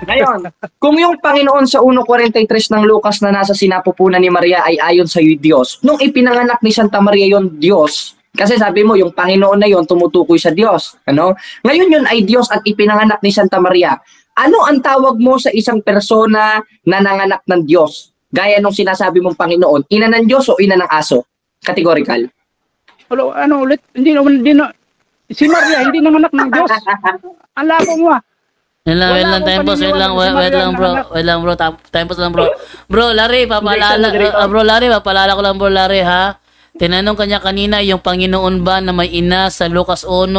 Ngayon, kung yung Panginoon sa 1:43 ng Lucas na nasa sinapupunan ni Maria ay ayon sa Diyos, nung ipinanganak ni Santa Maria yon Diyos, kasi sabi mo, yung Panginoon na yon tumutukoy sa Diyos. Ano? Ngayon yun ay Diyos at ipinanganak ni Santa Maria. Ano ang tawag mo sa isang persona na nanganak ng Diyos? Gaya nung sinasabi mong Panginoon, ina ng Diyos o ina ng aso? Categorical. Ano ulit? Hindi si Maria, hindi nanganak ng Diyos. Ang labo mo ah. Wait lang, time pause, wait lang, bro, time pause lang, bro. Bro, Larry, papalala ko lang, bro, Larry, ha? Tinanong kanya kanina, yung Panginoon ba na may ina sa Lucas 1,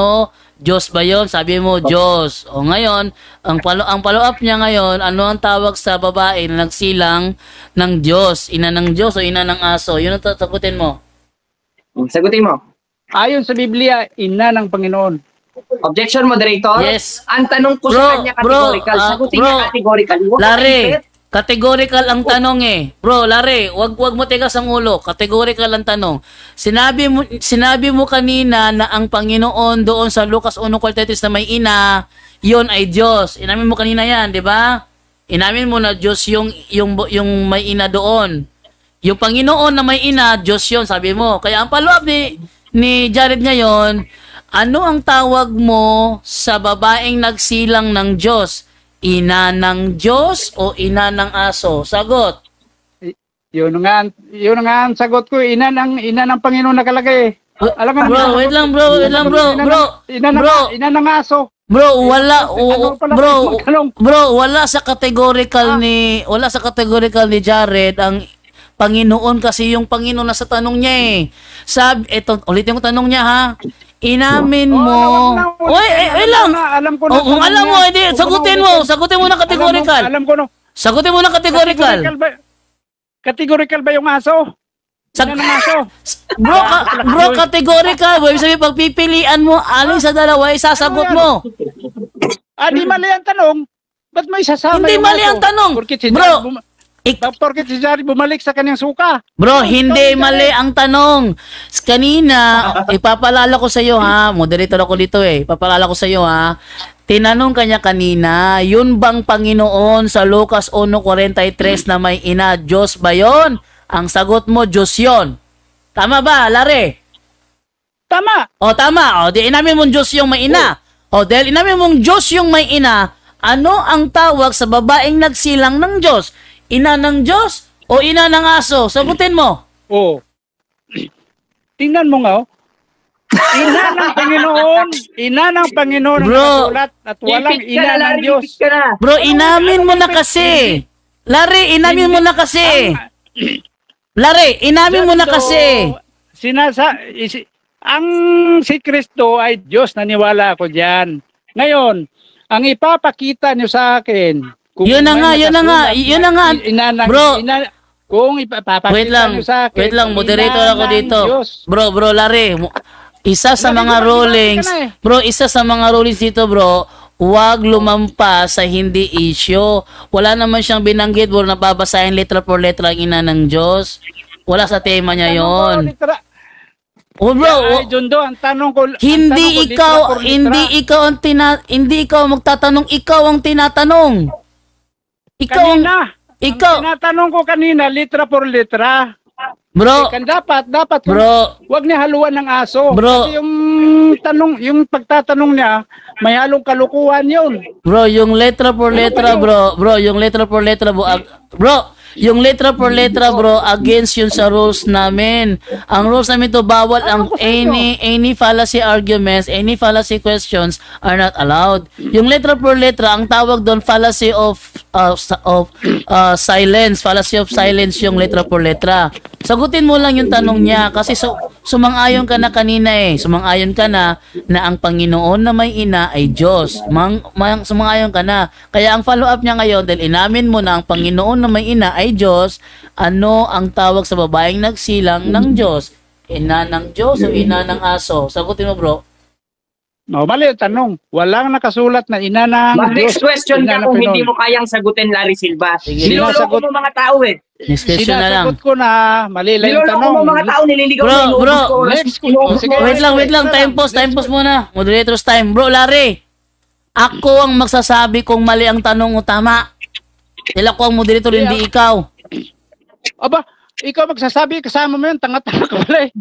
Diyos ba yun? Sabi mo, Diyos. O ngayon, ang follow-up niya ngayon, ano ang tawag sa babae na nagsilang ng Diyos? Ina ng Diyos o ina ng aso? Yun ang sagutin mo. Sagutin mo. Ayon sa Biblia, ina ng Panginoon. Objection, moderator. Yes. Ang tanong ko sa kanya categorical. Sagutin niya categorical. Huwag Larry, maipit. categorical ang tanong eh. Bro, Larry, wag mo tigas ang ulo. Categorical ang tanong. Sinabi mo kanina na ang Panginoon doon sa Lucas 1:43 na may ina, yon ay Diyos. Inamin mo kanina yan, di ba? Inamin mo na Diyos yung may ina doon. Yung Panginoon na may ina, Diyos yon, sabi mo. Kaya ang follow-up ni Jared ngayon, ano ang tawag mo sa babaeng nagsilang ng Diyos? Ina ng Diyos o ina ng aso? Sagot. Yun nga ang sagot ko, ina ng Panginoon nakalagay. Alam mo, Bro, wait lang, bro. Ina ng aso. Bro, wala sa categorical ni Jared ang Panginoon kasi yung Panginoon nasa tanong niya eh. Ulitin ko tanong niya ha. Inamin mo. Oy, lang. Alam ko na. Kung alam mo, edi sagutin mo na categorical. Alam ko no. Sagutin mo na categorical. Categorical ba yung aso? Ina ng aso. Bro, categorical. Ibig sabihin, pagpipilian mo, alin sa dalawa, isasagot mo. Di mali ang tanong. Ba't may sasama Hindi yung mali aso? ang tanong. Porkit si Jared bumalik sa kanyang suka. Bro, hindi mali ang tanong. Kanina, ipapalala ko sa iyo ha. Moderator ako dito eh. Ipapalala ko sa iyo ha. Tinanong kanya kanina, yun bang Panginoon sa Lucas 1:43 na may ina, Diyos ba yun? Ang sagot mo, Diyos yun. Tama ba, Larry? Tama. O, tama. O, di inamin mong Diyos yung may ina. O, dahil inamin mong Diyos yung may ina, ano ang tawag sa babaeng nagsilang ng Diyos? Ina ng Diyos o ina ng aso? Sagutin mo. Oh. Tingnan mo nga oh. Ina ng Panginoon. Ina ng Panginoon ang Bro. nakasulat at walang Ipit ka ina na, ng Larry, Diyos. ipit ka na. Bro, inamin mo na kasi. Larry, inamin mo na kasi. Larry, inamin mo na kasi. Ang si Kristo ay Diyos, naniwala ako diyan. Ngayon, ang ipapakita niyo sa akin, kung Yun na may nga, yun na nga, nakasulat yun na nga. Bro, Bro, kung ipapakita niyo sa akin, wait lang, moderator ina ako ng dito. Diyos. Bro, Larry, isa sa Larry, mga di ba rulings, ka na eh? bro, isa sa mga rulings dito, bro, huwag lumampas sa hindi issue. Wala naman siyang binanggit, bro, na babasahin letra por letra ang ina ng Diyos. Wala sa tema niya yon. Oh, bro, Ay, Jundo, ang tanong ko, hindi ikaw, hindi ikaw magtatanong, ikaw ang tinatanong. Ikaw ang, kanina, ikaw, ang tinatanong ko kanina, litra por litra. bro, Kan dapat bro, wag niya haluan ng aso. Bro. Kasi yung pagtatanong niya, may halong kalukuhan yun. bro, yung letra por letra, bro, yung letra por letra, bro, yung letra por letra, bro, against yun sa rules namin. Ang rules namin to, bawal ang any fallacy arguments, any fallacy questions are not allowed. Yung letra por letra, ang tawag doon, fallacy of silence, fallacy of silence yung letra por letra. Sagutin mo lang yung tanong niya kasi sumang-ayon ka na kanina eh. Sumang-ayon ka na ang Panginoon na may ina ay Diyos. Sumang-ayon ka na. Kaya ang follow-up niya ngayon, dahil inamin mo na ang Panginoon na may ina ay Diyos, ano ang tawag sa babaeng nagsilang ng Diyos? Ina ng Diyos o ina ng aso? Sagutin mo, bro. No, mali ang tanong. Walang nakasulat na ina ng Next Diyos. question ina ka ng kung Pinoy. hindi mo kayang sagutin, Larry Silva. Sige. Niloloko Sinasagot- mo mga tao eh. Next question na lang. Sinasagot ko na, mali lang yung Niloloko tanong. mo mga tao, nililigaw Bro, mo, inuubos bro, ko oras. next- Inuubos sige, ko oras. Wait lang. Time pause muna. Moderator's time. Bro, Larry, ako ang magsasabi kung mali ang tanong o tama. Sila ko ang moderator, hindi ikaw. Aba, ikaw magsasabi, kasama mo yan, tanga-tanga ka pala eh.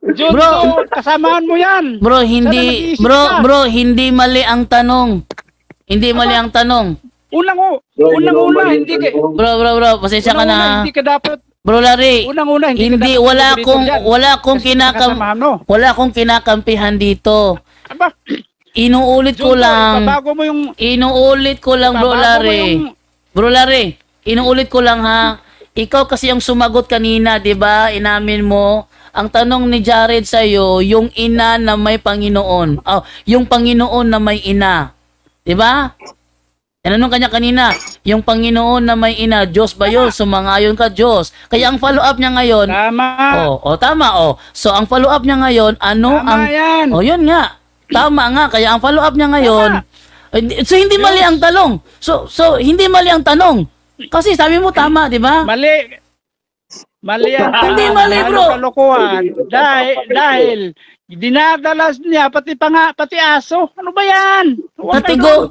Diyos, Bro. kasamaan mo yan. Bro, Sana hindi, mag-iisip ka. bro, hindi mali ang tanong. Hindi mali ang tanong. Unang-una, hindi ka, Bro, pasensya ka na. hindi ka dapat, Bro, Larry, unang-una, hindi hindi, ka dapat wala moderator akong, dyan. Kasamahan mo. wala akong kinakampihan dito. Aba, Inuulit ko Diyos, lang, ibabago mo yung, bro, ibabago mo Larry. yung- Bro, Larry, inuulit ko lang ha. Ikaw kasi ang sumagot kanina, 'di ba? Inamin mo. Ang tanong ni Jared sa iyo, yung ina na may Panginoon. Yung Panginoon na may ina. 'Di ba? Tinanong kanya kanina, yung Panginoon na may ina, Diyos ba 'yun? Sumangayon ka, Diyos. Kaya ang follow-up niya ngayon, tama. tama. So ang follow-up niya ngayon, ano Tama ang yan. yun nga. Tama nga. Kaya ang follow-up niya ngayon, so hindi mali ang tanong. So hindi mali ang tanong. Kasi sabi mo tama, di ba? Mali yan. Hindi mali, bro. Kalokohan. Dahil dinadalas niya pati aso. Ano ba yan?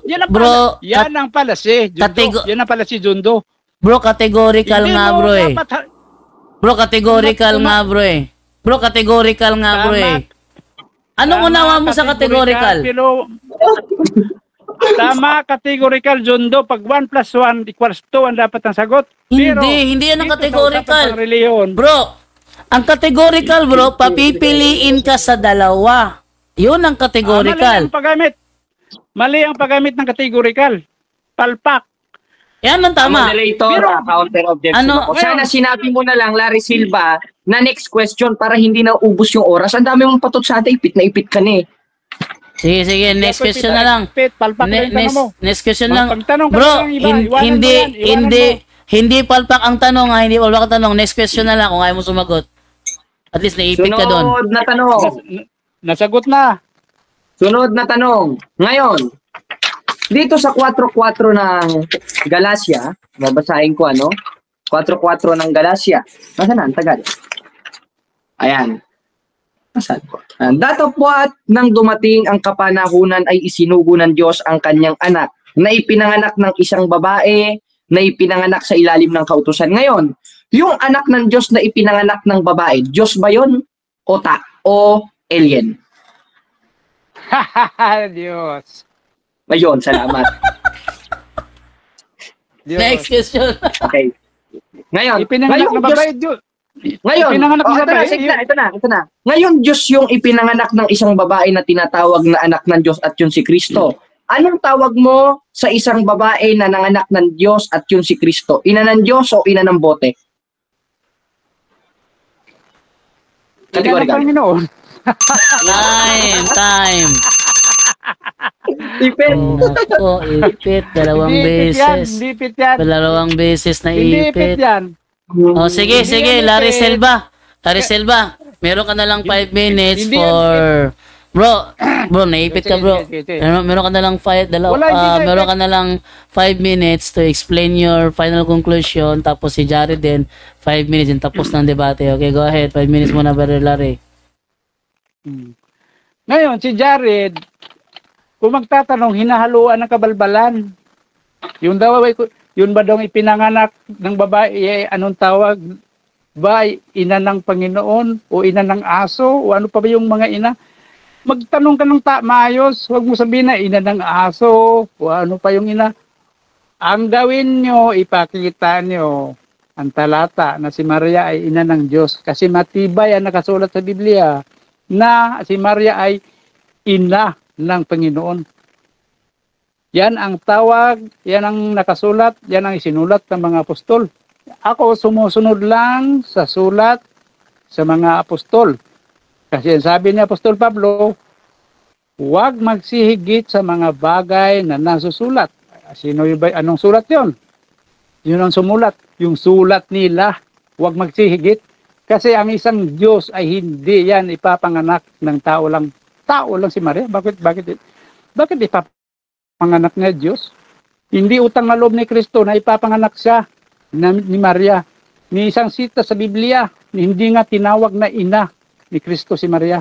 Yan ang bro, yan ang pala si Jundo. Yan ang pala si Jundo. Bro, categorical Hindi nga, mo bro eh. dapat Bro, categorical nga, bro eh. Bro, categorical nga, bro Tama. eh. Anong unawa mo sa categorical? Pero, tama, categorical, Jundo. Pag 1 plus 1 equals 2 ang dapat ang sagot. Pero, Hindi yan ang dito sa categorical. usapan ng reliyon, Bro, ang categorical, bro, papipiliin ka sa dalawa. Yun ang categorical. Mali ang paggamit ng categorical. Palpak. Yan ang tama. Moderator, counter objection. Ano? Sana sinabi mo na lang, Larry Silva, na next question para hindi na ubos yung oras. Ang dami mong patot sa atin, ipit na ipit ka na eh. Sige, next question na lang. Palpak na yung tanong mo. Next question lang. Magtanong ka Bro, lang, iwanan mo yan, iwanan mo. hindi palpak ang tanong ha, hindi palpak ang tanong. Next question na lang kung ayaw mo sumagot. At least naipit ka doon. Sunod na tanong. Nasagot na. Sunod na tanong. Ngayon, dito sa 4-4 ng Galacia, babasahin ko 4-4 ng Galacia. Nasaan na? Ang tagal. Ayan. Nasaan ko? Datapwat nang dumating ang kapanahunan ay isinugo ng Diyos ang kanyang anak na ipinanganak ng isang babae na ipinanganak sa ilalim ng kautusan. Ngayon, yung anak ng Diyos na ipinanganak ng babae, Diyos ba yun? O alien? Diyos. Ayun, salamat. Diyos. Next question. Okay. Ngayon, Ipinanganak na Diyos, babae, Diyos. Ngayon, Ipinanganak ng ito na, babae, sige na, ito na. Ngayon, Diyos yung ipinanganak ng isang babae na tinatawag na anak ng Diyos at yun si Kristo. Anong tawag mo sa isang babae na nanganak ng Diyos at yun si Kristo? Ina ng Diyos o ina ng bote? Ina ng Kategorikal. Panginoon. Time. Ipin. Nako, ipit. Dalawang beses. Lipit yan. Dalawang beses na Lipit ipit. yan. Oh, sige, sige. Hindi yan Larry ipit. Silva. Larry Silva. Meron ka na lang 5 minutes hindi yan for... Bro, naipit ka, bro. Sige. Meron ka na lang Wala, hindi na meron ipit. ka na lang 5 minutes to explain your final conclusion. Tapos si Jared din, 5 minutes and tapos ng debate. Okay, go ahead. 5 minutes muna, Brother Larry. Ngayon, si Jared, kung magtatanong, hinahaluan ng kabalbalan. Yun ba daw ipinanganak ng babae, anong tawag? Ba, ina ng Panginoon o ina ng aso o ano pa ba yung mga ina? Magtanong ka ng maayos, huwag mo sabihin na ina ng aso o ano pa yung ina. Ang gawin nyo, ipakita nyo ang talata na si Maria ay ina ng Diyos. Kasi matibay ang nakasulat sa Biblia na si Maria ay ina ng Panginoon. Yan ang tawag, yan ang nakasulat, yan ang isinulat ng mga apostol. Ako sumusunod lang sa sulat sa mga apostol. Kasi sabi ni Apostol Pablo, huwag magsihigit sa mga bagay na nasusulat. Sino yung anong sulat yon? Yun ang sumulat. Yung sulat nila, huwag magsihigit. Kasi ang isang Diyos ay hindi yan ipapanganak ng tao lang. Tao lang si Maria. Bakit ipapanganak niya Diyos? Hindi utang na loob ni Kristo na ipapanganak siya ni Maria. Ni isang sita sa Biblia, hindi nga tinawag na ina ni Kristo si Maria.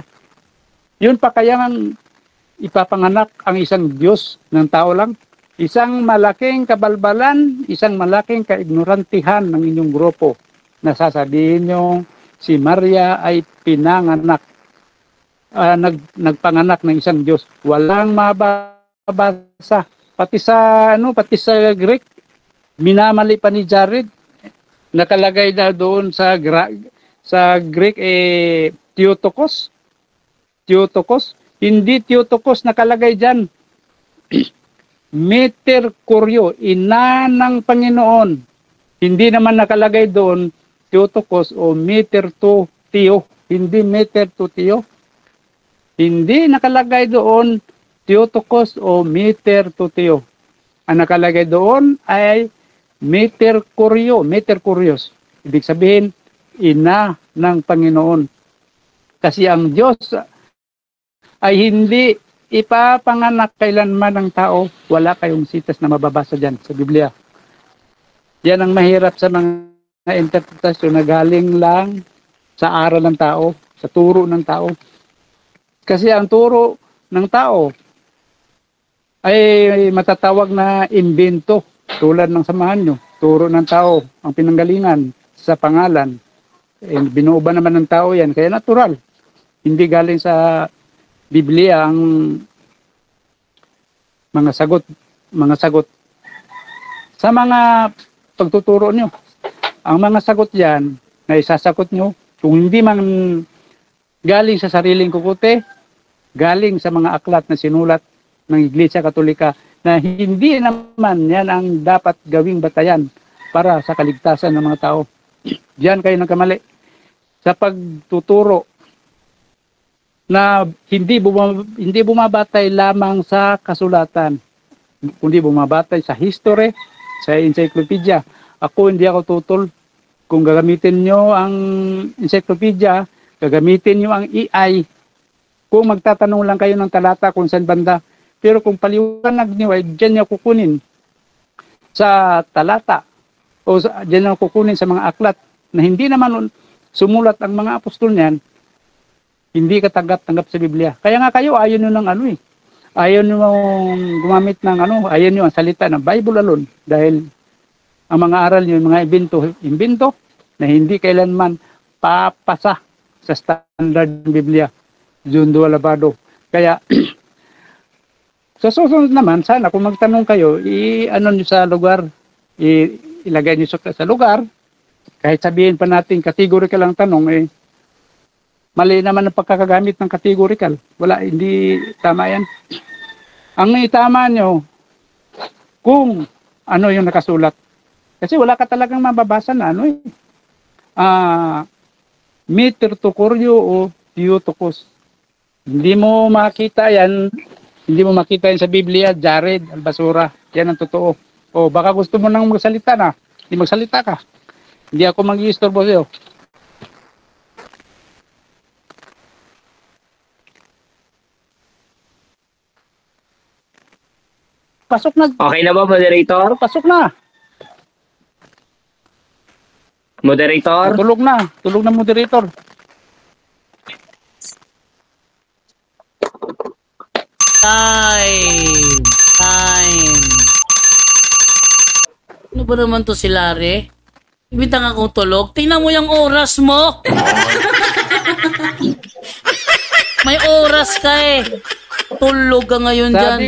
Yun pa kaya ang ipapanganak ang isang Diyos ng tao lang. Isang malaking kabalbalan, isang malaking kaignorantihan ng inyong grupo na sasabihin nyo si Maria ay pinanganak, nagpanganak ng isang Diyos. Walang mababasa. Pati sa Greek, minamali pa ni Jared. Nakalagay na doon sa Greek Theotokos. Hindi Theotokos nakalagay diyan. Meter Kuryo, ina ng Panginoon. Hindi naman nakalagay doon Theotokos o meter to Theo. Hindi meter to Theo. Hindi nakalagay doon Theotokos o meter to Theo. Ang nakalagay doon ay meter Kurios. Ibig sabihin, ina ng Panginoon. Kasi ang Diyos ay hindi ipapanganak kailanman ng tao. Wala kayong sitas na mababasa dyan sa Biblia. Yan ang mahirap sa mga interpretasyon na galing lang sa aral ng tao, sa turo ng tao. Kasi ang turo ng tao ay matatawag na imbento. Tulad ng samahan nyo, turo ng tao, ang pinanggalingan sa pangalan. Binuo ba naman ng tao yan? Kaya natural. Hindi galing sa Biblia ang mga sagot. Sa mga pagtuturo nyo, ang mga sagot yan na isasagot nyo, kung hindi man galing sa sariling kukote, galing sa mga aklat na sinulat ng Iglesia Katolika, na hindi naman yan ang dapat gawing batayan para sa kaligtasan ng mga tao. Diyan kayo nagkamali. Sa pagtuturo na hindi bumabatay lamang sa kasulatan, kundi bumabatay sa history, sa encyclopedia. Hindi ako tutol. Kung gagamitin nyo ang encyclopedia, gagamitin nyo ang AI, kung magtatanong lang kayo ng talata kung saan banda. Pero kung paliwanag nyo ay dyan nyo kukunin sa talata o dyan nyo kukunin sa mga aklat na hindi naman sumulat ang mga apostol niyan, hindi katanggap-tanggap sa Biblia. Kaya nga kayo, ayaw nyo ng ayaw nyo gumamit ng ayaw nyo ang salita ng Bible alone. Dahil ang mga aral nyo, mga imbento na hindi kailanman papasa sa standard ng Biblia. Jundo Alabado. Kaya, sa susunod naman, sana kung magtanong kayo, nyo sa lugar, ilagay nyo sa lugar, kahit sabihin pa natin categorical ang tanong, eh, mali naman ang pagkakagamit ng categorical. Wala, hindi tama yan. Ang itama nyo, kung ano yung nakasulat. Kasi wala ka talagang mababasa na ano eh. Meter to koryo o Theotokos. Hindi mo makita yan sa Biblia, Jared, Albasura. Yan ang totoo. O baka gusto mo nang magsalita na, hindi magsalita ka. Hindi ako mag-i-istorbo sa'yo. Pasok na. Okay na ba, moderator? Pasok na. Moderator? Tulog na. Tulog na, moderator. Time. Ano ba naman to si Larry? Ibitang akong tulog. Tingnan mo yung oras mo. May oras ka eh. Tulog ka ngayon dyan.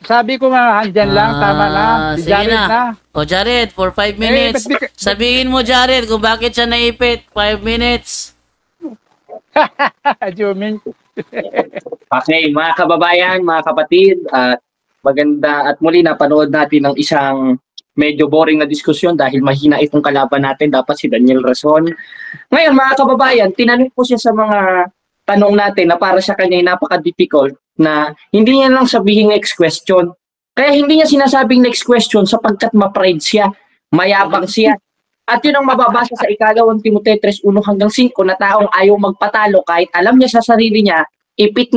Sabi ko nga, andyan lang, tama na. Si sige Jared na. O Jared, for 5 minutes. Sabihin mo Jared kung bakit siya naipit. 5 minutes. Juming. Okay, mga kababayan, mga kapatid, maganda at muli napanood natin ng isang medyo boring na diskusyon dahil mahina itong kalaban natin, dapat si Daniel Rason. Ngayon, mga kababayan, tinanong po siya sa mga tanong natin na para sa kanya ay napaka-difficult na hindi niya lang sabihin next question. Kaya hindi niya sinasabing next question sapagkat ma-pride siya, mayabang siya. At yun ang mababasa sa ikalawang Timoteo 3:1-5 na taong ayaw magpatalo kahit alam niya sa sarili niya, ipit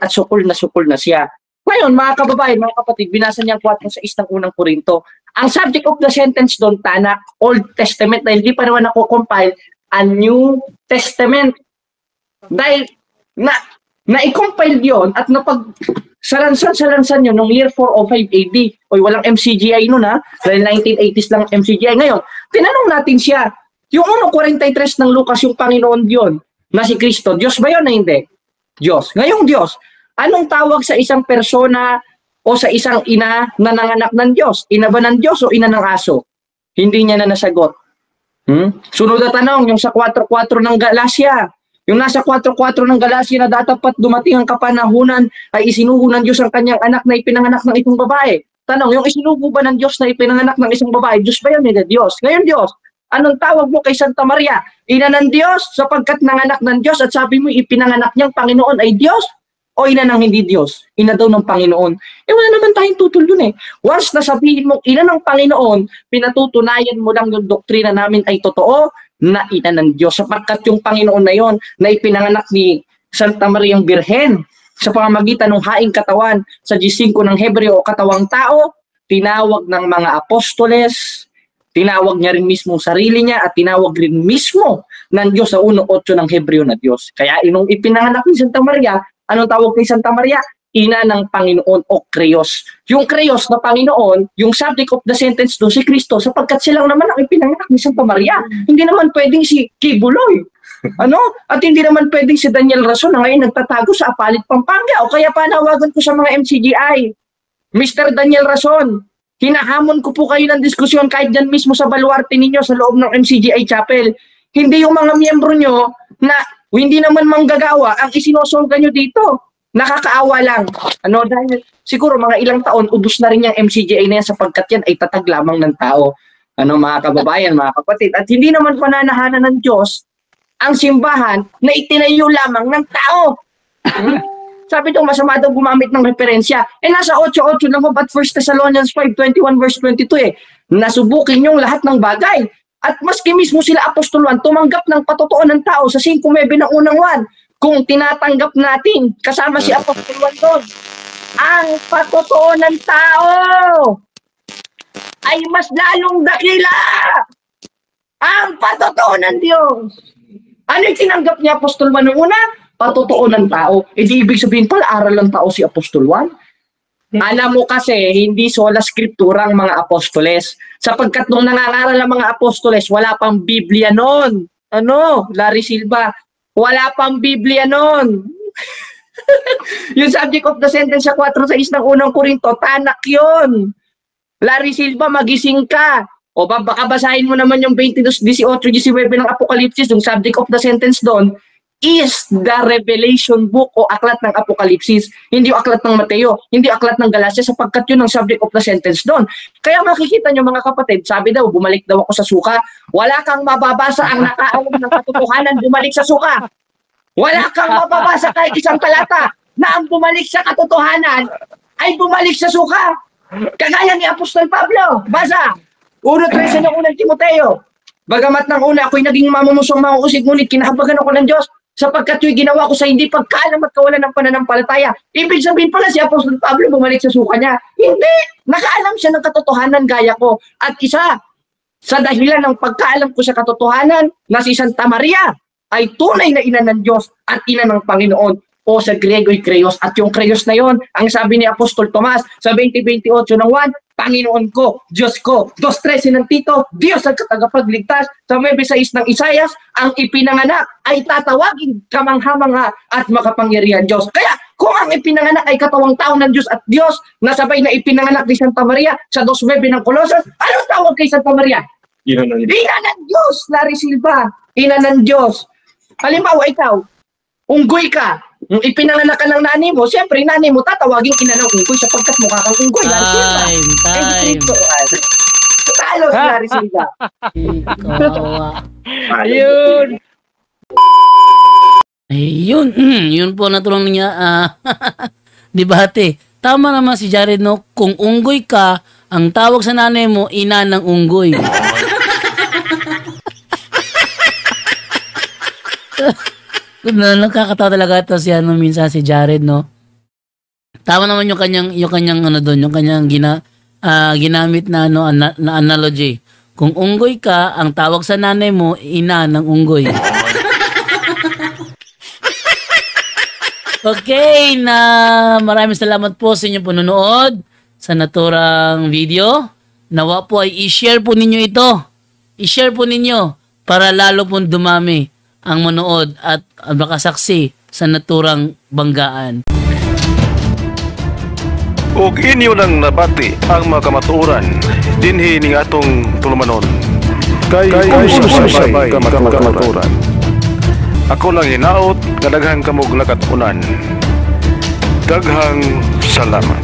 at sukol na siya. Ngayon, mga kababayan, mga kapatid, binasa niya ang 4:6 ng unang Korinto. Ang subject of the sentence doon, Tanakh, Old Testament, dahil hindi pa naman ako-compile, a New Testament. Dahil na-compile yun at napag-salansan yun noong year 405 AD. Oy, walang MCGI nun ha, dahil 1980s lang MCGI. Ngayon, tinanong natin siya, yung 1:43 ng Lucas, yung Panginoon yun, na si Kristo, Diyos ba yun na hindi? Diyos. Ngayong Diyos, anong tawag sa isang persona o sa isang ina na nanganak ng Diyos? Ina ba ng Diyos o ina ng aso? Hindi niya na nasagot. Sunod na tanong, yung sa 4:4 ng Galacia. Yung nasa 4:4 ng Galacia na datapat dumating ang kapanahunan ay isinugo ng Diyos ang kanyang anak na ipinanganak ng itong babae. Tanong, yung isinugo ba ng Diyos na ipinanganak ng isang babae? Diyos ba yun? Hindi Diyos. Ngayon Diyos, anong tawag mo kay Santa Maria? Ina ng Diyos sapagkat nanganak ng Diyos at sabi mo ipinanganak niyang Panginoon ay Diyos? O ina ng hindi Diyos? Ina daw ng Panginoon. Eh wala naman tayong tutol dun eh. Once na sabihin mo ina ng Panginoon, pinatutunayan mo lang yung doktrina namin ay totoo na ina ng Diyos. Sapagkat yung Panginoon na yon na ipinanganak ni Santa Mariang Birhen sa pamamagitan ng haing katawan sa G5 ng Hebreo o katawang tao, tinawag ng mga apostoles, tinawag niya rin mismo sarili niya at tinawag rin mismo ng Diyos sa 1:8 ng Hebreo na Diyos. Kaya inong ipinanganak ni Santa Maria, anong tawag kay Santa Maria? Ina ng Panginoon o Krios. Yung Krios na Panginoon, yung subject of the sentence doon si Kristo sapagkat silang naman ang ipinanganak ni Santa Maria. Hindi naman pwedeng si Kibuloy. At hindi naman pwedeng si Daniel Rason na ngayon nagtatago sa Apalit, Pampanga. O kaya panawagan ko sa mga MCGI. Mr. Daniel Rason, hinahamon ko po kayo ng diskusyon kahit dyan mismo sa baluarte ninyo sa loob ng MCGI Chapel. Hindi yung mga miyembro nyo na hindi naman manggagawa ang isinosolga nyo dito. Nakakaawa lang. Dahil siguro mga ilang taon, ubus na rin yung MCGI na yan sapagkat yan ay tatag lamang ng tao. Mga kababayan, mga kapatid. At hindi naman pananahanan ng Diyos ang simbahan na itinayo lamang ng tao. Sabi itong masama daw gumamit ng referensya. Nasa 8:8 lang po, but 1 Thessalonians 5:21-22 nasubukin yung lahat ng bagay. At maski mismo sila Apostol Juan, tumanggap ng patotoo ng tao sa 5:9 ng unang Juan. Kung tinatanggap natin, kasama si Apostol Juan doon, ang patotoo ng tao ay mas lalong dakila ang patotoo ng Diyos. Ano yung tinanggap niya Apostol Juan noong una? Patotoo ng tao. Di ibig sabihin pala, aral ng tao si Apostol Juan. Alam mo kasi, hindi sola skriptura ang mga apostoles. Sapagkat nung nangangaral ang mga apostoles, wala pang Biblia noon. Larry Silva, wala pang Biblia noon. Yung subject of the sentence sa 4:6 ng unang Korinto, Tanakh yun. Larry Silva, magising ka. O baka basahin mo naman yung 22:18-19 ng Apokalipsis, yung subject of the sentence doon, is the Revelation book o aklat ng Apokalipsis. Hindi aklat ng Mateo, hindi aklat ng Galacia, sapagkat yun ang subject of the sentence doon. Kaya makikita nyo mga kapatid, sabi daw, bumalik daw ako sa suka. Wala kang mababasa ang nakaalam ng katotohanan, bumalik sa suka. Wala kang mababasa kahit isang talata na ang bumalik sa katotohanan ay bumalik sa suka. Kagaya ni Apostol Pablo. Basa, 1:13 ng unang Timoteo. Bagamat ng una ako'y naging mamumusong mauusig, ngunit kinahabagan ako ng Diyos sapagkat yung ginawa ko sa hindi pagkaalam at kawalan ng pananampalataya. Ibig sabihin pala si Apostol Pablo bumalik sa suka niya. Hindi! Nakaalam siya ng katotohanan gaya ko. At isa sa dahilan ng pagkaalam ko sa katotohanan na si Santa Maria ay tunay na ina ng Diyos at ina ng Panginoon. O sa Griego ay Kreos. At yung Kreos na yon, ang sabi ni Apostol Tomas sa 20:28 ng 1, Panginoon ko, Diyos ko. 2:13 ng Tito, Diyos ang tagapagligtas. Sa 9:6 ng Isayas, ang ipinanganak ay tatawagin kamangha-mangha at makapangyarihan Diyos. Kaya kung ang ipinanganak ay katawang tao ng Diyos at Diyos, nasabay na ipinanganak ni Santa Maria sa 2:9 ng Colossus, anong tawag kay Santa Maria? Ina ng Diyos, Larry Silva. Ina ng Diyos. Halimbawa ikaw, unggoy ka. Nung ipinanganak ka ng nanay mo, siyempre nanay mo tatawagin ina ng unggoy sapagkat mukha kang unggoy. Time. Talo si Larry Silva. Yun po natulong niya. Debate. Tama naman si Jared, no? Kung unggoy ka, ang tawag sa nanay mo, ina ng unggoy. Nakakatawa talaga ito si minsan si Jared, no? Tama naman yung kanyang ano doon, yung kanyang ginamit na na analogy. Kung unggoy ka, ang tawag sa nanay mo, ina ng unggoy. Okay, maraming salamat po sa inyong panonood sa naturang video. Nawa po ay i-share po ninyo ito. I-share po ninyo para lalo pong dumami ang manood at makasaksi sa naturang banggaan. Ug inyo nang nabati ang mga kamatuoran dinhi ning atong tulumanon. Kay usay ka kamatuoran. Ako lang hinaot nga daghang kamog lakatunan. Daghang salamat.